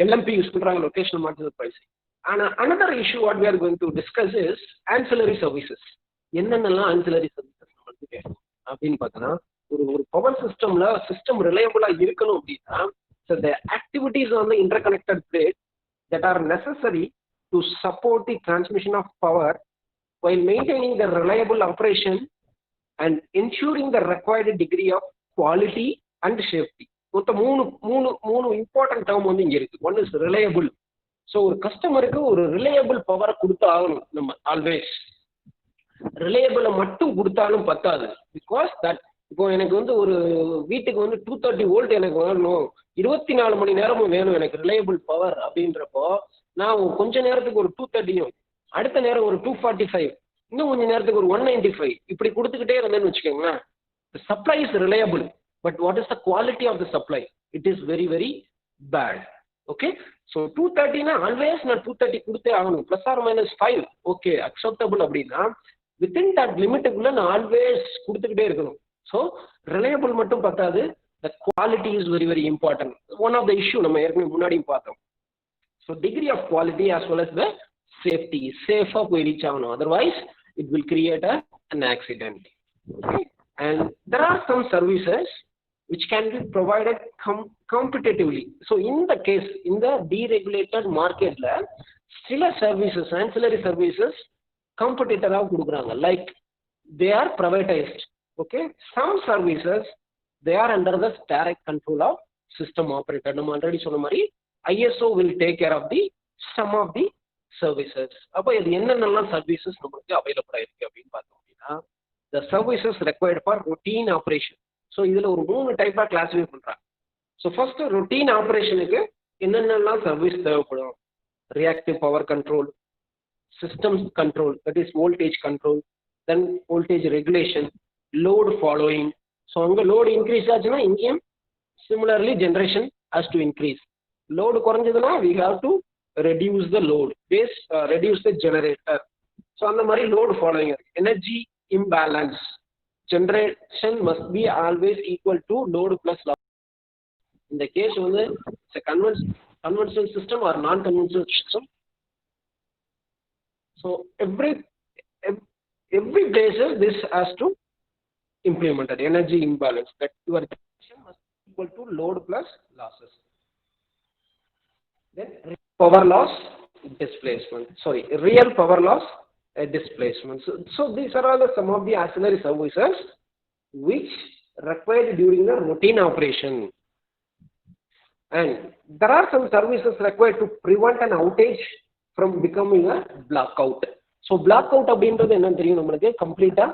எல்எம்பி யூஸ் பண்றாங்க, லொகேஷனல் மார்ஜினல் பிரைசிங். ஆனால் another issue what we are going to discuss is ancillary services. என்னென்னலாம் ancillary services நம்மளுக்கு அப்படின்னு பார்த்தோன்னா, ஒரு பவர் சிஸ்டம்ல சிஸ்டம் ரிலையபிளா இருக்கணும் அப்படின்னா, so the activities on the interconnected grid that are necessary to support the transmission of power while maintaining the reliable operation and ensuring the required degree of quality and safety. மொத்தம் மூணு important term வந்து இங்க இருக்கு. One is reliable. So ஒரு கஸ்டமருக்கு ஒரு reliable பவரை கொடுத்து ஆகணும். நம்ம ஆல்வேஸ் ரிலையபிளை மட்டும் கொடுத்தாலும் பத்தாது. பிகாஸ் தட் இப்போ எனக்கு வந்து ஒரு வீட்டுக்கு வந்து 230 வோல்ட் எனக்கு வரணும், 24 மணி நேரமும் வேணும் எனக்கு ரிலையபிள் பவர் அப்படின்றப்போ, நான் கொஞ்ச நேரத்துக்கு ஒரு 230, அடுத்த நேரம் ஒரு 245, இன்னும் கொஞ்ச நேரத்துக்கு ஒரு 195 இப்படி கொடுத்துக்கிட்டே இருந்தேன்னு வச்சுக்கோங்களேன். Supply is reliable, but what is the quality of the supply? It is very very bad. Okay, so 230னா ஆல்வேஸ் நான் 230 கொடுத்தே ஆகணும், plus or minus 5 okay acceptable. அப்படின்னா வித்தின் தட் லிமிட்டுக்குள்ள நான் ஆல்வேஸ் கொடுத்துக்கிட்டே இருக்கணும். ஸோ ரிலையபிள் மட்டும் பத்தாது, the quality is very very important. One of the issue நம்ம ஏற்கனவே முன்னாடியும் பார்த்தோம். So degree of quality as well as the safety, சேஃபாக போய் ரீச் ஆகணும், otherwise it will create an accident. Okay, and there are some services which can be provided competitively. So in the case, in the deregulated market la sila services, ancillary services competitor ah kudukranga, like they are privatized. Okay, some services they are under the direct control of system operator. நம்ம already சொன்ன மாதிரி ISO will take care of the some of the services. அப்போ இது என்னென்னலாம் services நமக்கு அவைலபிளா இருக்கு அப்படின்னு பார்த்தோம் அப்படின்னா, the services required for routine operation. So இதுல ஒரு 3 டைப்பா கிளாஸிஃபை பண்றாங்க. ஸோ ஃபர்ஸ்ட் ரொட்டீன் ஆப்ரேஷனுக்கு என்னென்னலாம் சர்வீஸ் தேவைப்படும், reactive power control, system control, that is voltage control, then voltage regulation, load following. So அங்கே லோடு இன்க்ரீஸ் ஆச்சுன்னா இங்கேயும் similarly generation has to increase. Load குறைஞ்சதுன்னா we have to reduce the load, reduce the generator. So அந்த மாதிரி load following இருக்கு. Energy imbalance, generation must be always equal to load plus loss. In the case வந்து it's a conventional system or non-conventional system. So every places this has to implement an energy imbalance, that your generation must be equal to load plus losses. Then power loss, displacement. Sorry, real power loss, displacement. So these are all some of the ancillary services which required during the routine operation. And there are some services required to prevent an outage from becoming a blackout. So blackout அப்படின்றது என்னன்னு தெரியும் நம்மளுக்கு, கம்ப்ளீட்டா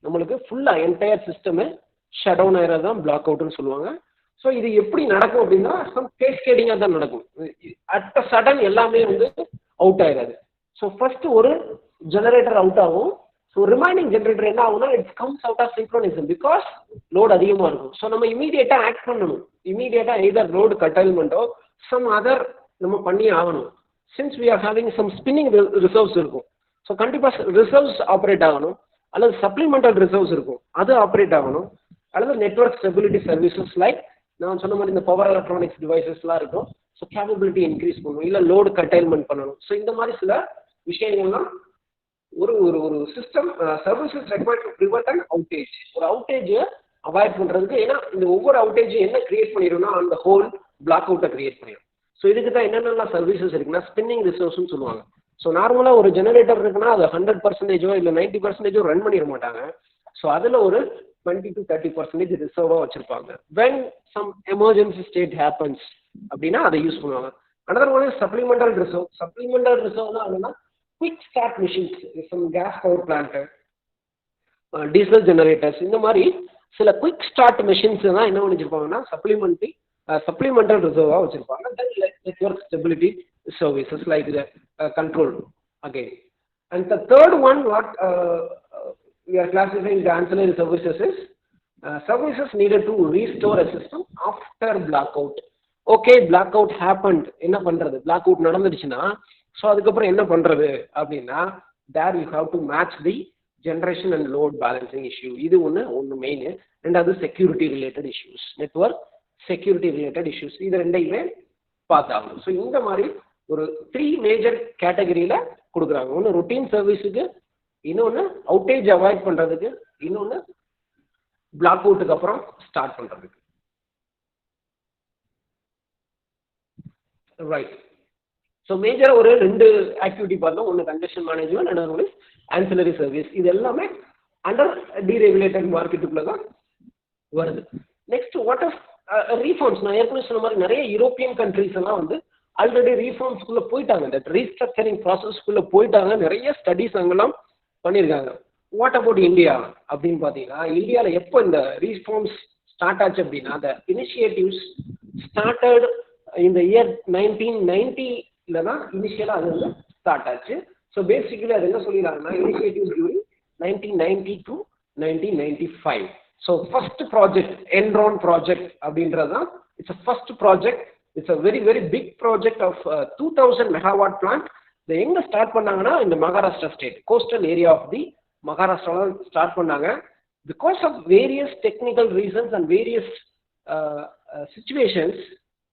நம்மளுக்கு ஃபுல்லா entire சிஸ்டமே shut down ஆகிறது தான் பிளாக் அவுட்னு சொல்லுவாங்க. ஸோ இது எப்படி நடக்கும் அப்படின்னா, சம் கேஸ்கேடிங்காக தான் நடக்கும். அட் அ சடன் எல்லாமே வந்து அவுட் ஆயிடாது. ஸோ ஃபர்ஸ்ட் ஒரு ஜெனரேட்டர் அவுட் ஆகும். ஸோ ரிமைனிங் ஜெனரேட்டர் என்ன ஆகும்னா, it's comes out of synchronism, because load அதிகமாக இருக்கும். ஸோ நம்ம இமீடியட்டா ஆக்ட் பண்ணணும். இமீடியட்டா எய்தர் லோடு கட்டைல்மெண்ட்டோ சம் அதர் நம்ம பண்ணி ஆகணும். Since we are having some spinning reserves இருக்கும். ஸோ கண்டிப்பாக ரிசர்வ்ஸ் ஆப்ரேட் ஆகணும், அல்லது சப்ளிமெண்டல் ரிசர்வ்ஸ் இருக்கும், அது ஆப்ரேட் ஆகணும், அல்லது நெட்வொர்க் ஸ்டெபிலிட்டி சர்வீசஸ் லைக் நான் சொன்ன மாதிரி இந்த பவர் எலக்ட்ரானிக்ஸ் டிவைசஸ்லாம் இருக்கும். ஸோ கேப்பபிலிட்டி இன்க்ரீஸ் பண்ணணும், இல்லை லோடு கட்டைல்மெண்ட் பண்ணணும். ஸோ இந்த மாதிரி சில விஷயங்கள்லாம் ஒரு ஒரு system services required to prevent and outage. ஒரு அவுட்டேஜை அவாய்ட் பண்ணுறதுக்கு, ஏன்னா இந்த ஒவ்வொரு அவுட்டேஜும் என்ன கிரியேட் பண்ணிடும்னா அந்த ஹோல் பிளாக் அவுட்டை கிரியேட் பண்ணிடும். ஸோ இதுக்கு தான் என்னென்னலாம் சர்வீசஸ் இருக்குன்னா ஸ்பின்னிங் ரிசர்வ்ஸ்னு சொல்லுவாங்க. ஸோ நார்மலாக ஒரு ஜெனரேட்டர் இருக்குன்னா அது 100% இல்லை 90% ரன் பண்ணிட மாட்டாங்க. ஸோ அதில் ஒரு 20 to 30% ரிசர்வாக வச்சிருப்பாங்க. When some emergency state happens அப்படின்னா அதை யூஸ் பண்ணுவாங்க. Another one is supplemental reserve. Supplemental ரிசர்வ்னா என்னன்னா quick start machines, some gas power plant, diesel generators, இந்த மாதிரி சில குயிக் ஸ்டார்ட் மெஷின்ஸ் தான் என்ன பண்ணிச்சிருப்பாங்கன்னா supplemental reserve வச்சிருப்பாங்க. Then network stability services like the control again. And the third one what we are classifying the ancillary services is services needed to restore a system after blackout. Okay, blackout happened, என்ன பண்றது, blackout நடந்துடுச்சுன்னா so அதுக்கப்புறம் என்ன பண்றது அப்படின்னா there you have to match the generation and load balancing issue. இது ஒன்று main. ரெண்டாவது security related issues, network security related issues, இது ரெண்டையுமே பார்த்தாகணும். ஸோ இந்த மாதிரி ஒரு 3 மேஜர் கேட்டகரியில கொடுக்குறாங்க. ஒன்று ரொட்டீன் சர்வீஸுக்கு, இன்னொன்று அவுட்டேஜ் அவாய்ட் பண்றதுக்கு, இன்னொன்று பிளாக் அவுட்டுக்கு அப்புறம் ஸ்டார்ட் பண்றதுக்கு. ரைட். ஸோ மேஜராக ஒரு 2 ஆக்டிவிட்டி பார்த்தோம். ஒன்று கன்ஜெஷன் மேனேஜ்மெண்ட், இன்னொன்று ஆன்சிலரி சர்வீஸ். இது எல்லாமே அண்டர் டீரெகுலேட்டட் மார்க்கெட்டுக்குள்ள தான் வருது. Next what of reforms. நான் ஏற்கனவே சொன்ன மாதிரி நிறைய யூரோப்பியன் கண்ட்ரிஸ் எல்லாம் ஆல்ரெடி ரீஃபார்ம்ஸ்குள்ள போயிட்டாங்க, தட் ரீஸ்ட்ரக்சரிங் ப்ராசஸ்க்குள்ள போயிட்டாங்க. நிறைய ஸ்டடிஸ் அங்கெல்லாம் பண்ணியிருக்காங்க. வாட் அபவுட் இந்தியா அப்படின்னு பார்த்தீங்கன்னா, இந்தியாவில் எப்போ இந்த ரீஃபார்ம்ஸ் ஸ்டார்ட் ஆச்சு அப்படின்னா, த இனிஷியேட்டிவ்ஸ் ஸ்டார்டட் இந்த இயர் 1990ல தான் இனிஷியலாக அது ஸ்டார்ட் ஆச்சு. ஸோ பேசிக்கலி அது என்ன சொல்லிடுறாங்கன்னா, initiatives during 1990 to 1995. So first project Enron project அப்படின்றது தான். It's a first project. It's a very very big project of 2000 megawatt plant. இதை எங்க ஸ்டார்ட் பண்ணாங்கன்னா, இந்த Maharashtra state coastal area of the மகாராஷ்டிரால ஸ்டார்ட் பண்ணாங்க. Because of various technical reasons and various situations,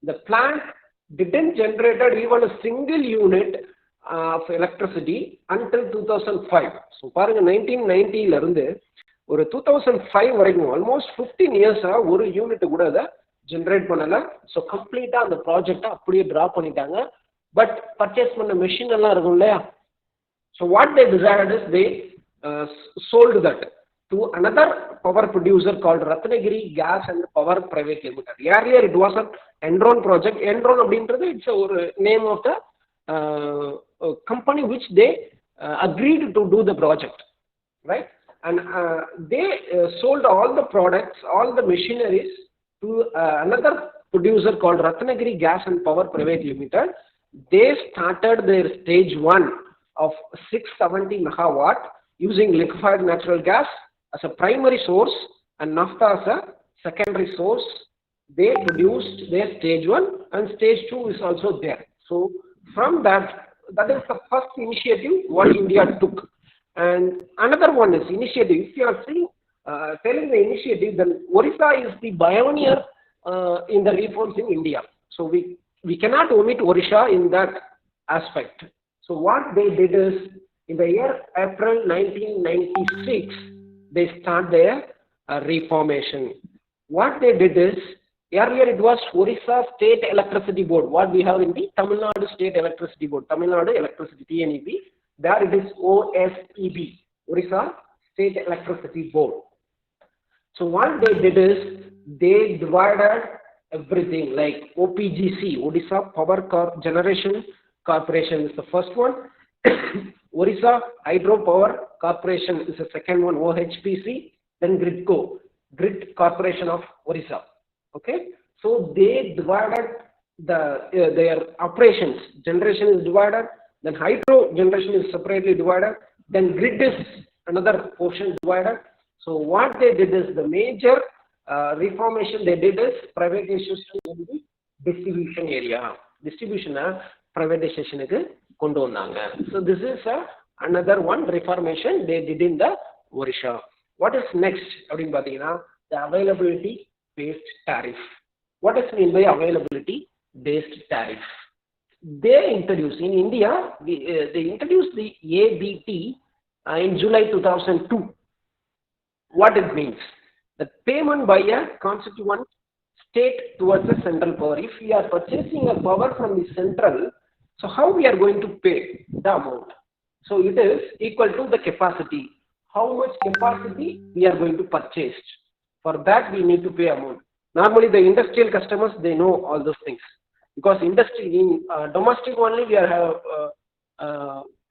the plant didn't generated even a single unit of electricity until 2005. So பாருங்க, 1990ல இருந்து ஒரு 2005 வரைக்கும் ஆல்மோஸ்ட் 15 இயர்ஸா ஒரு யூனிட் கூட அதை ஜென்ரேட் பண்ணல. ஸோ கம்ப்ளீட்டா அந்த ப்ராஜெக்டை அப்படியே டிராப் பண்ணிட்டாங்க. பட் பர்ச்சேஸ் பண்ண மெஷின் எல்லாம் இருக்கும் இல்லையா, so what they decided is they sold that to another power producer called Ratnagiri Gas and Power Private Limited. Earlier it was an Enron project. Enron அப்படின்றது it's a name of the company which they agreed to do the project, right? And they sold all the products, all the machineries to another producer called Ratnagiri Gas and Power Private Limited. They started their stage 1 of 670 megawatt using liquefied natural gas as a primary source and naphtha as a secondary source. They produced their stage 1 and stage 2 is also there. So from that is the first initiative what India took. And another one is initiative. If you are seeing telling the initiative, then Orissa is the pioneer in the reforms in India. So we cannot omit Orissa in that aspect. So what they did is, in the year April 1996, they start their reformation. What they did is, earlier it was Orissa State Electricity Board, what we have in the Tamil Nadu State Electricity Board, Tamil Nadu Electricity, TNEB. There it is OSEB, Orissa State Electricity Board. So what they did is, they divided everything like OPGC, Odisha Power Generation Corporation is the first one. Orissa Hydro Power Corporation is the second one, OHPC. Then GRIDCO, Grid Corporation of Orissa. Okay, so they divided their operations. Generation is divided. Then hydro generation is separately divided. Then grid is another portion divided. So what they did is, the major reformation they did is privatization in the distribution area. Distribution privatization க்கு கொண்டு வந்தாங்க. So this is another one reformation they did in the Orissa. What is next அப்படின்னு பார்த்தீங்கன்னா, the availability based tariff. What is mean by availability based tariff? They introduced in India, they introduced the ABT in July 2002. What it means? The payment by a constituent state towards the central power. If we are purchasing a power from the central, so how we are going to pay the amount? So it is equal to the capacity. How much capacity we are going to purchase. For that we need to pay amount. Normally the industrial customers, they know all those things. Because industry in domestic only we are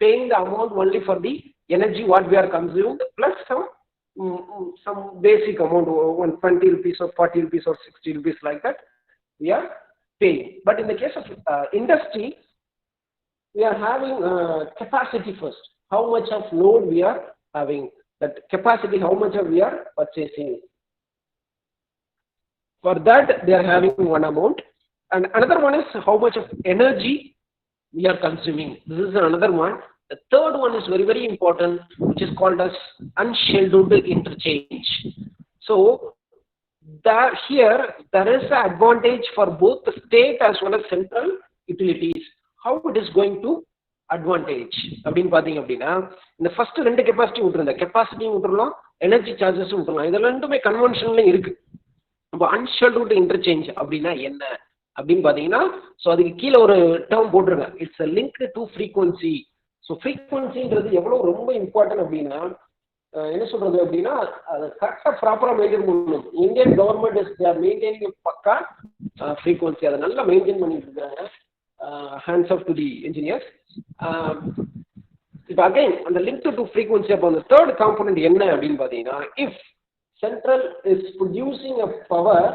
paying the amount only for the energy what we are consuming plus some some basic amount, 120 rupees or 40 rupees or 60 rupees like that, we are paying. But in the case of industry, we are having capacity first. How much of load we are having, that capacity, how much of we are purchasing. For that, they are having one amount. And another one is how much of energy we are consuming. This is another one. The third one is very, very important, which is called as unscheduled interchange. So here there is an advantage for both the state as well as central utilities. How it is going to advantage? அப்படின்னு பார்த்தீங்க அப்படின்னா இந்த first ரெண்டு capacity விட்டுருந்த கெப்பாசிட்டியும் விட்டுறலாம், energy சார்ஜஸும் விட்டுறலாம். இதெல்லாம் ரெண்டுமே கன்வென்ஷன்லையும் இருக்கு. இப்போ அன்ஷெட்யூல்டு இன்டர்சேஞ்ச் அப்படின்னா என்ன அப்படின்னு பார்த்தீங்கன்னா, ஸோ அதுக்கு கீழே ஒரு டேர்ம் போட்டுருங்க. It's a link to frequency. So ஃப்ரீக்வன்சின்றது எவ்வளோ ரொம்ப இம்பார்ட்டன்ட் அப்படின்னா, என்ன சொல்றது அப்படின்னா, அதை கரெக்டாக ப்ராப்பராக மெயின்டைன் பண்ணணும். இந்தியன் கவர்மெண்ட் இஸ் மெயின்டைனிங் பக்கா ஃப்ரீக்வன்சி, அதை நல்லா மெயின்டைன் பண்ணிட்டு இருக்காங்க. Hands off to the engineers. இப்போ அகைன் அந்த லிங்க் டு ஃப்ரீக்வன்சி, அப்போ அந்த தேர்ட் காம்பனண்ட் என்ன அப்படின்னு பார்த்தீங்கன்னா, if central is producing a power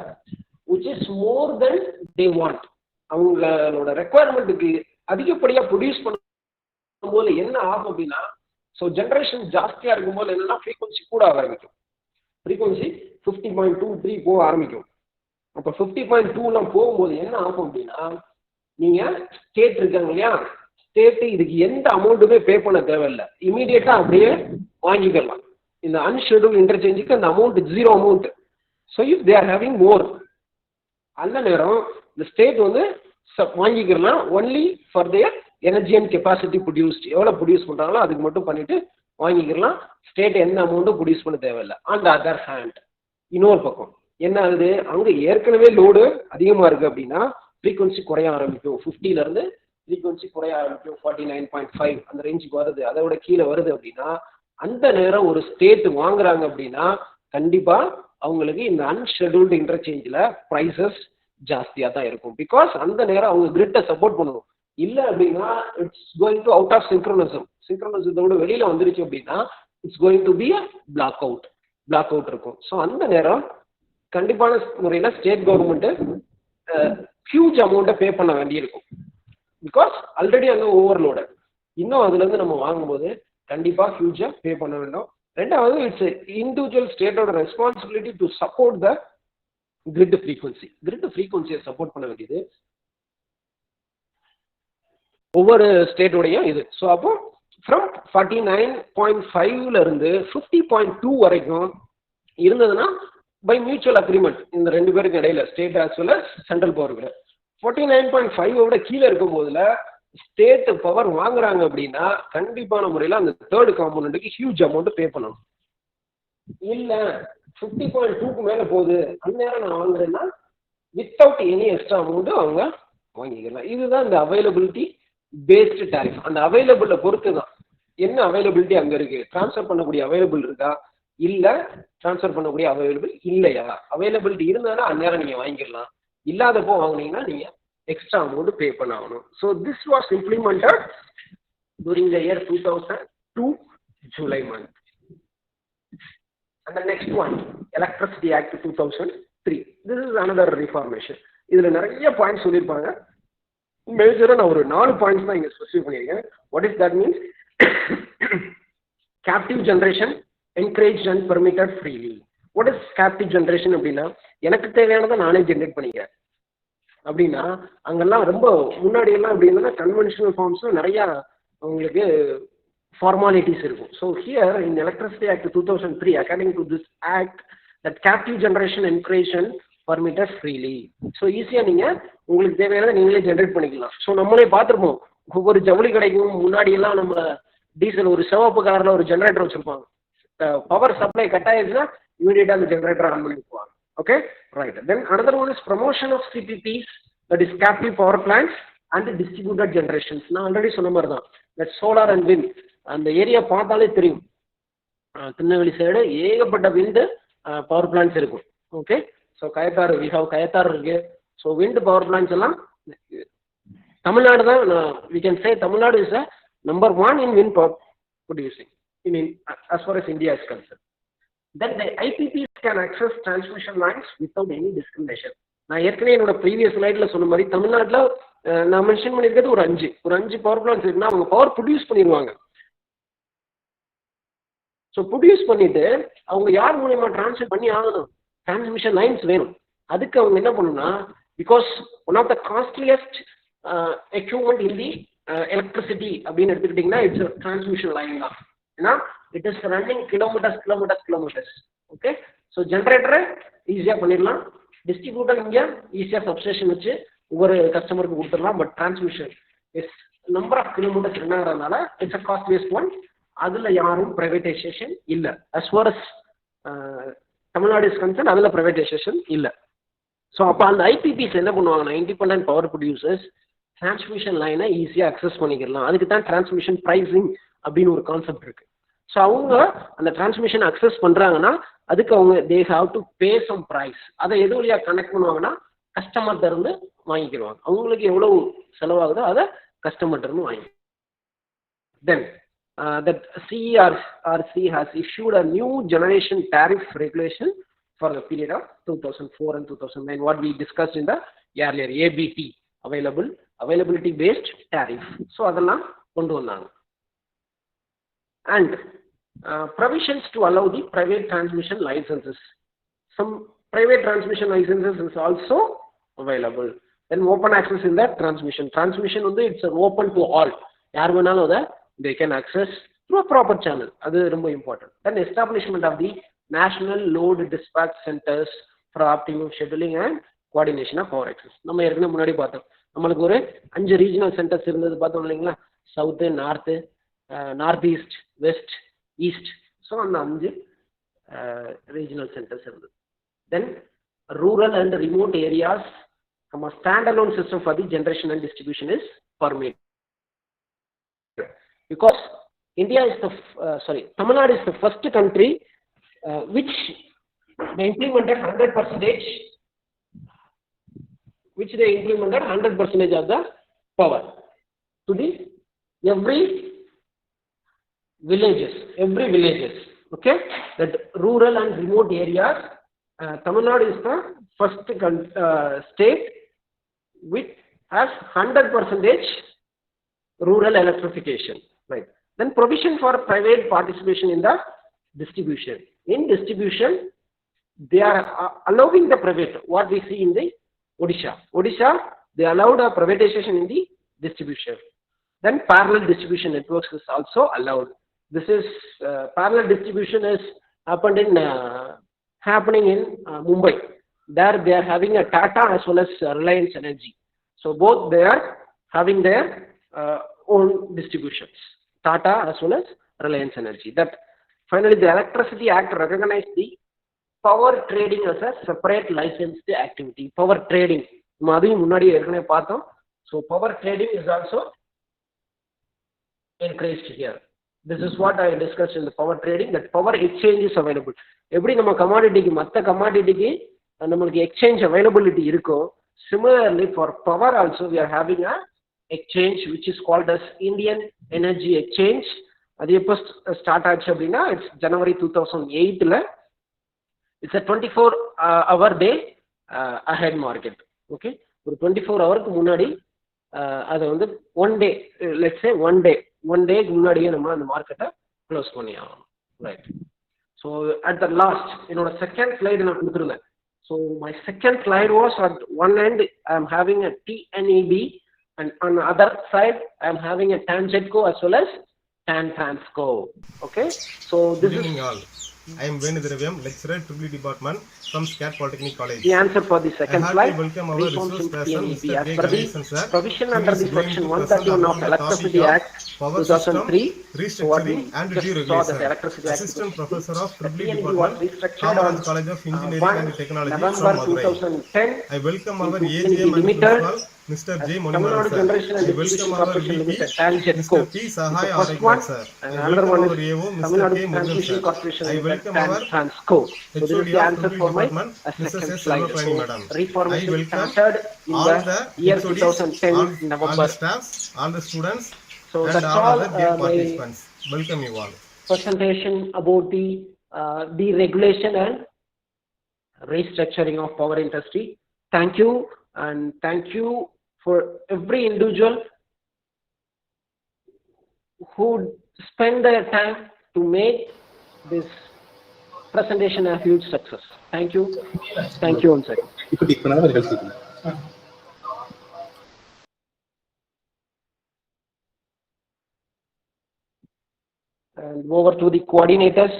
which is more than they want, அவங்களோட ரெக்குவயர்மெண்ட்டுக்கு அதிகப்படியாக ப்ரொடியூஸ் பண்ணும்போது என்ன ஆகும் அப்படின்னா, ஸோ ஜென்ரேஷன் ஜாஸ்தியாக இருக்கும்போது என்னன்னா ஃப்ரீக்வன்சி கூட ஆரம்பிக்கும். ஃப்ரீக்வன்சி 50.23 போக ஆரம்பிக்கும். அப்போ 50.2லாம் போகும்போது என்ன ஆகும் அப்படின்னா, நீங்கள் ஸ்டேட் இருக்காங்க இல்லையா, ஸ்டேட்டு இதுக்கு எந்த அமௌண்ட்டுமே பே பண்ண தேவையில்லை, இமீடியட்டாக அப்படியே வாங்கிக்கலாம். இந்த அன்ஷெட்யூல்டு இன்டர்சேஞ்சுக்கு அந்த amount zero amount. So if they are having more, அந்த நேரம் இந்த ஸ்டேட் வந்து வாங்கிக்கலாம் only for their energy and capacity produced. எவ்வளோ ப்ரொடியூஸ் பண்ணுறாங்களோ அதுக்கு மட்டும் பண்ணிட்டு வாங்கிக்கலாம். ஸ்டேட் எந்த அமௌண்ட்டும் ப்ரொடியூஸ் பண்ண தேவையில்லை. ஆன் த அதர் ஹேண்ட் இன்னொரு பக்கம் என்ன ஆகுது, அங்கே ஏற்கனவே லோடு அதிகமாக இருக்குது அப்படின்னா ஃப்ரீக்வன்சி குறைய ஆரம்பிக்கும். 50லேருந்து ஃப்ரீக்வன்சி குறைய ஆரம்பிக்கும். 49.5 அந்த ரேஞ்சுக்கு வருது, அதை விட கீழே வருது அப்படின்னா அந்த நேரம் ஒரு ஸ்டேட் வாங்குறாங்க அப்படின்னா கண்டிப்பா அவங்களுக்கு இந்த அன்ஷெட்யூல்டு இன்டர்சேஞ்சில் ப்ரைஸஸ் ஜாஸ்தியாக தான் இருக்கும். பிகாஸ் அந்த நேரம் அவங்க கிரிட்டை சப்போர்ட் பண்ணணும். இல்லை அப்படின்னா it's going to out of சிங்க்ரோனிசத்தோட வெளியில வந்துருச்சு அப்படின்னா it's going to be a black out இருக்கும். ஸோ அந்த நேரம் கண்டிப்பான முறையில் ஸ்டேட் கவர்மெண்ட்டு ஹியூஜ் அமௌண்ட்டை பே பண்ண வேண்டியிருக்கும். பிகாஸ் ஆல்ரெடி அங்கே ஓவர்லோடு. இன்னும் அதுலேருந்து நம்ம வாங்கும்போது கண்டிப்பாக ஹியூஜாக பே பண்ண வேண்டும். ரெண்டாவது, இட்ஸ் இண்டிவிஜுவல் ஸ்டேட்டோட responsibility to support the grid ஃப்ரீக்வன்சியை சப்போர்ட் பண்ண வேண்டியது ஒவ்வொரு ஸ்டேட்டோடையும் இது. ஸோ அப்போ ஃப்ரம் 49.5லேருந்து 50.2 வரைக்கும் இருந்ததுன்னா பை மியூச்சுவல் அக்ரிமெண்ட் இந்த ரெண்டு பேருக்கு இடையில state as well as central பவருக்கு. 49.5 கீழே இருக்கும் போதுல ஸ்டேட் பவர் வாங்குறாங்க அப்படின்னா கண்டிப்பான முறையில் அந்த தேர்ட் காம்பனண்ட்டுக்கு ஹியூஜ் அமௌண்ட் பே பண்ணணும். இல்லை 50.2க்கு மேலே போகுது, அந்நேரம் நான் வாங்குறேன்னா வித்தவுட் எனி எக்ஸ்ட்ரா அமௌண்ட் அவங்க வாங்கிக்கலாம். இதுதான் இந்த அவைலபிலிட்டி பேஸ்டு டாரிஃப். அந்த அவைலபிளை பொறுத்து தான் என்ன அவைலபிலிட்டி அங்கே இருக்கு, டிரான்ஸ்ஃபர் பண்ணக்கூடிய அவைலபிள் இருக்கா, இல்லை டிரான்ஸ்ஃபர் பண்ணக்கூடிய அவைலபிள் இல்லையா. அவைலபிலிட்டி இருந்ததுன்னா அந்நேரம் நீங்கள் வாங்கிக்கலாம், இல்லாதப்போ வாங்கினீங்கன்னா நீங்கள் extra amount pay பண்ணணும். So this was implemented during the year 2002 July month. And the next one, Electricity Act 2003. This is another reformation. இதுல நிறைய பாயிண்ட்ஸ் சொல்லியிருப்பாங்க. மேஜரா நான் ஒரு 4 பாயிண்ட்ஸ் தான் இங்க ஸ்பெசிஃபை பண்ணியிருக்கேன். What is that means? Captive generation encouraged and permitted freely. What is captive generation அப்படின்னா, எனக்கு தேவையானதை நானே ஜென்ரேட் பண்ணிக்கிறேன் அப்படின்னா, அங்கெல்லாம் ரொம்ப முன்னாடி எல்லாம் அப்படி இருந்ததுன்னா கன்வென்ஷனல் ஃபார்ம்ஸும் நிறையா உங்களுக்கு ஃபார்மாலிட்டிஸ் இருக்கும். So here in electricity act 2003, according to this act, that captive generation encourage and permitted freely. So ஈஸியாக நீங்கள் உங்களுக்கு தேவையானதை நீங்களே ஜென்ரேட் பண்ணிக்கலாம். ஸோ நம்மளே பார்த்துருப்போம், ஒவ்வொரு ஜவுளி கடைக்கும் முன்னாடியெல்லாம் நம்ம டீசல் ஒரு சிவப்பு கலரில் ஒரு ஜென்ரேட்டர் வச்சுருப்பாங்க. பவர் சப்ளை கட் ஆயிடுச்சுன்னா இமீடியட்டாக அந்த ஜென்ரேட்டர் ஆன் பண்ணி வைப்பாங்க. Okay, right. Then another one is promotion of CPPs, that is captive power plants and distributed generations. நான் ஆல்ரெடி சொன்ன மாதிரி தான், that solar and wind. அந்த ஏரியா பார்த்தாலே தெரியும், திருநெல்வேலி சைடு ஏகப்பட்ட விண்டு பவர் பிளான்ஸ் இருக்கும். Okay, so Kayathar, we have Kayathar இருக்கு. ஸோ விண்டு பவர் பிளான்ஸ் எல்லாம் தமிழ்நாடு தான். We can say Tamil Nadu is number 1 in wind power producing in as far as India is concerned. then the IPPs can access transmission lines without any discrimination. நான் ஏற்கனவே என்னோட previous ஸ்லைட்ல சொன்ன மாதிரி தமிழ்நாட்டில் நான் mention பண்ணியிருக்கிறது ஒரு அஞ்சு பவர் பிளான்ஸ் இருக்குன்னா அவங்க பவர் ப்ரொடியூஸ் பண்ணிடுவாங்க. ஸோ ப்ரொடியூஸ் பண்ணிட்டு அவங்க யார் மூலயமா டிரான்ஸ்மிட் பண்ணி ஆகணும், டிரான்ஸ்மிஷன் லைன்ஸ் வேணும். அதுக்கு அவங்க என்ன பண்ணணும்னா, because one of the costliest equipment in the electricity அப்படின்னு எடுத்துக்கிட்டிங்கன்னா இட்ஸ் டிரான்ஸ்மிஷன் லைன் தான். ஏன்னா it is running kilometres. Okay, so ஜென்ரேட்டரை ஈஸியாக பண்ணிடலாம், டிஸ்ட்ரிபியூட்டர் இங்கே ஈஸியாக சப்ஸ்டேஷன் வச்சு ஒவ்வொரு கஸ்டமருக்கு கொடுத்துடலாம். But transmission is number of kilometers run ஆகிறதுனால இட்ஸ் அ காஸ்ட்லியஸ்ட் ஒன். அதில் யாரும் ப்ரைவேட்டைசேஷன் இல்லை. As far as Tamil Nadu is concern அதில் ப்ரைவேட்டைசேஷன் இல்லை. ஸோ அப்போ அந்த ஐபிபிஸ் என்ன பண்ணுவாங்கன்னா, இண்டிபெண்டன்ட் பவர் ப்ரொடியூசர்ஸ் டிரான்ஸ்மிஷன் லைனை ஈஸியாக அக்சஸ் பண்ணிக்கலாம். அதுக்கு தான் டிரான்ஸ்மிஷன் ப்ரைஸிங் அப்படின்னு ஒரு கான்செப்ட் இருக்கு. ஸோ அவங்க அந்த டிரான்ஸ்மிஷன் அக்சஸ் பண்ணுறாங்கன்னா அதுக்கு அவங்க they have to pay some price. அதை எது வழியாக கனெக்ட் பண்ணுவாங்கன்னா கஸ்டமர்கிட்ட இருந்து வாங்கிக்கிடுவாங்க. அவங்களுக்கு எவ்வளவு செலவாகுதோ அதை கஸ்டமர்கிட்ட இருந்து வாங்கி. தென் that CERC has issued a new generation tariff regulation for the period of 2004 and 2009, what we discussed in the earlier ABT, availability based tariff. So adella kondu vandanga. And provisions to allow the private transmission licenses. Some private transmission licenses is also available. Then open access in that transmission it's open to all. Yaar venalum oda they can access through a proper channel. That is very important. Then establishment of the national load dispatch centers for optimum scheduling and coordination of power access. நம்ம ஏற்கனவே முன்னாடி பார்த்தோம், நம்மளுக்கு ஒரு 5 regional centres இருந்தது பார்த்தோம் இல்லைங்களா, south, north east, west, east. So அந்த 5 ரீஜனல் சென்டர்ஸ் இருந்தது. Then rural and remote areas stand alone system for the generation and distribution is permitted. Because India is Tamil Nadu is the first country which they implemented 100%, of the power to the every villages. Okay, that rural and remote areas, Tamil Nadu is the first state which has 100% rural electrification. Right. Then provision for private participation in the distribution. In distribution, they are allowing the private. What we see in the Odisha, they allowed a privatization in the distribution. Then parallel distribution networks is also allowed. This is parallel distribution is happening in Mumbai. There they are having a Tata as well as Reliance Energy. So both they are having their own distributions, Tata as well as Reliance Energy. That finally the Electricity Act recognized the power trading as a separate licensed activity. Power trading, madhum munadi erkane paathom. So power trading is also encouraged here. This is what I discussed in the power trading, that power exchange is available. Every nama commodity ki matta commodity ki namakku exchange availability irukko, similarly for power also we are having a exchange which is called as Indian Energy Exchange. அது எப்போ start ஆச்சு அப்படின்னா it's January 2008. It's a 24-hour day ahead market. Okay, ஒரு 24 ஹவருக்கு முன்னாடி அதை வந்து one டேக்கு முன்னாடியே நம்ம அந்த மார்க்கெட்டை க்ளோஸ் பண்ணி ஆகணும். Right. So at the last என்னோட செகண்ட் ஸ்லைடு நான் கொடுத்துருந்தேன். So my second slide was at one end I am having a TNEB, and on the other side I am having a TANGEDCO as well as TANTRANSCO. Okay, so this Good evening all. I am Venu Thiraviyam, lecturer Triple Department from SCAD Polytechnic College. The answer for the second slide. I welcome our resource person Mr.K.Ganesan sir. Provision under the section 131 of Electricity Act 2003, restructuring and deregulation. Assistant Professor of Triple Department, Kamaraj College of Engineering and Technology from Madurai. 2010. I welcome our AGM and principal Mr. J. Monimaran sir. I welcome our VP Mr. P. Sahai Aragya sir. I welcome our AO Mr. K. Murugan sir. I welcome our TANTRANSCO. So this is the answer for my Mrs. second S. slide. Silverpani madam. Reformation I welcome started in all the the year HODs, 2010 all November. the staffs, all the students, So and that's all all other dear my participants. Welcome you all. presentation about the deregulation and restructuring of power industry. Thank you, and thank you for every individual who spend their time to make this presentation a huge success. Thank you. Thank you once again. And over to the coordinators.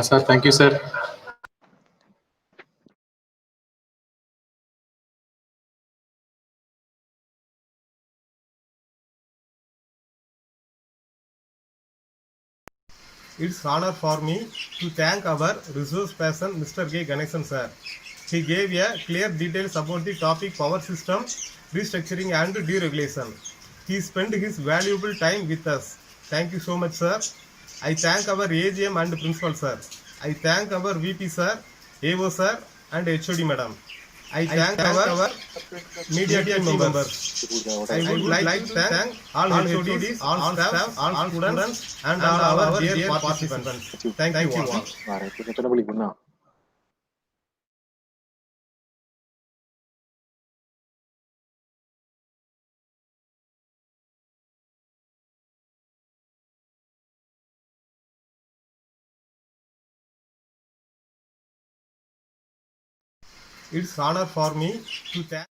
Sir, thank you, sir. It's honor for me to thank our resource person, Mr.K.Ganesan sir. He gave a clear details about the topic power system, restructuring and deregulation. He spent his valuable time with us. Thank you so much, sir. I thank our AGM and principal sir. I thank our VP sir, AO sir, and HOD madam. I thank our media team members. I would like to thank all HODs, all staff, all students, and all our dear participants. Thank you all. It's honor for me to thank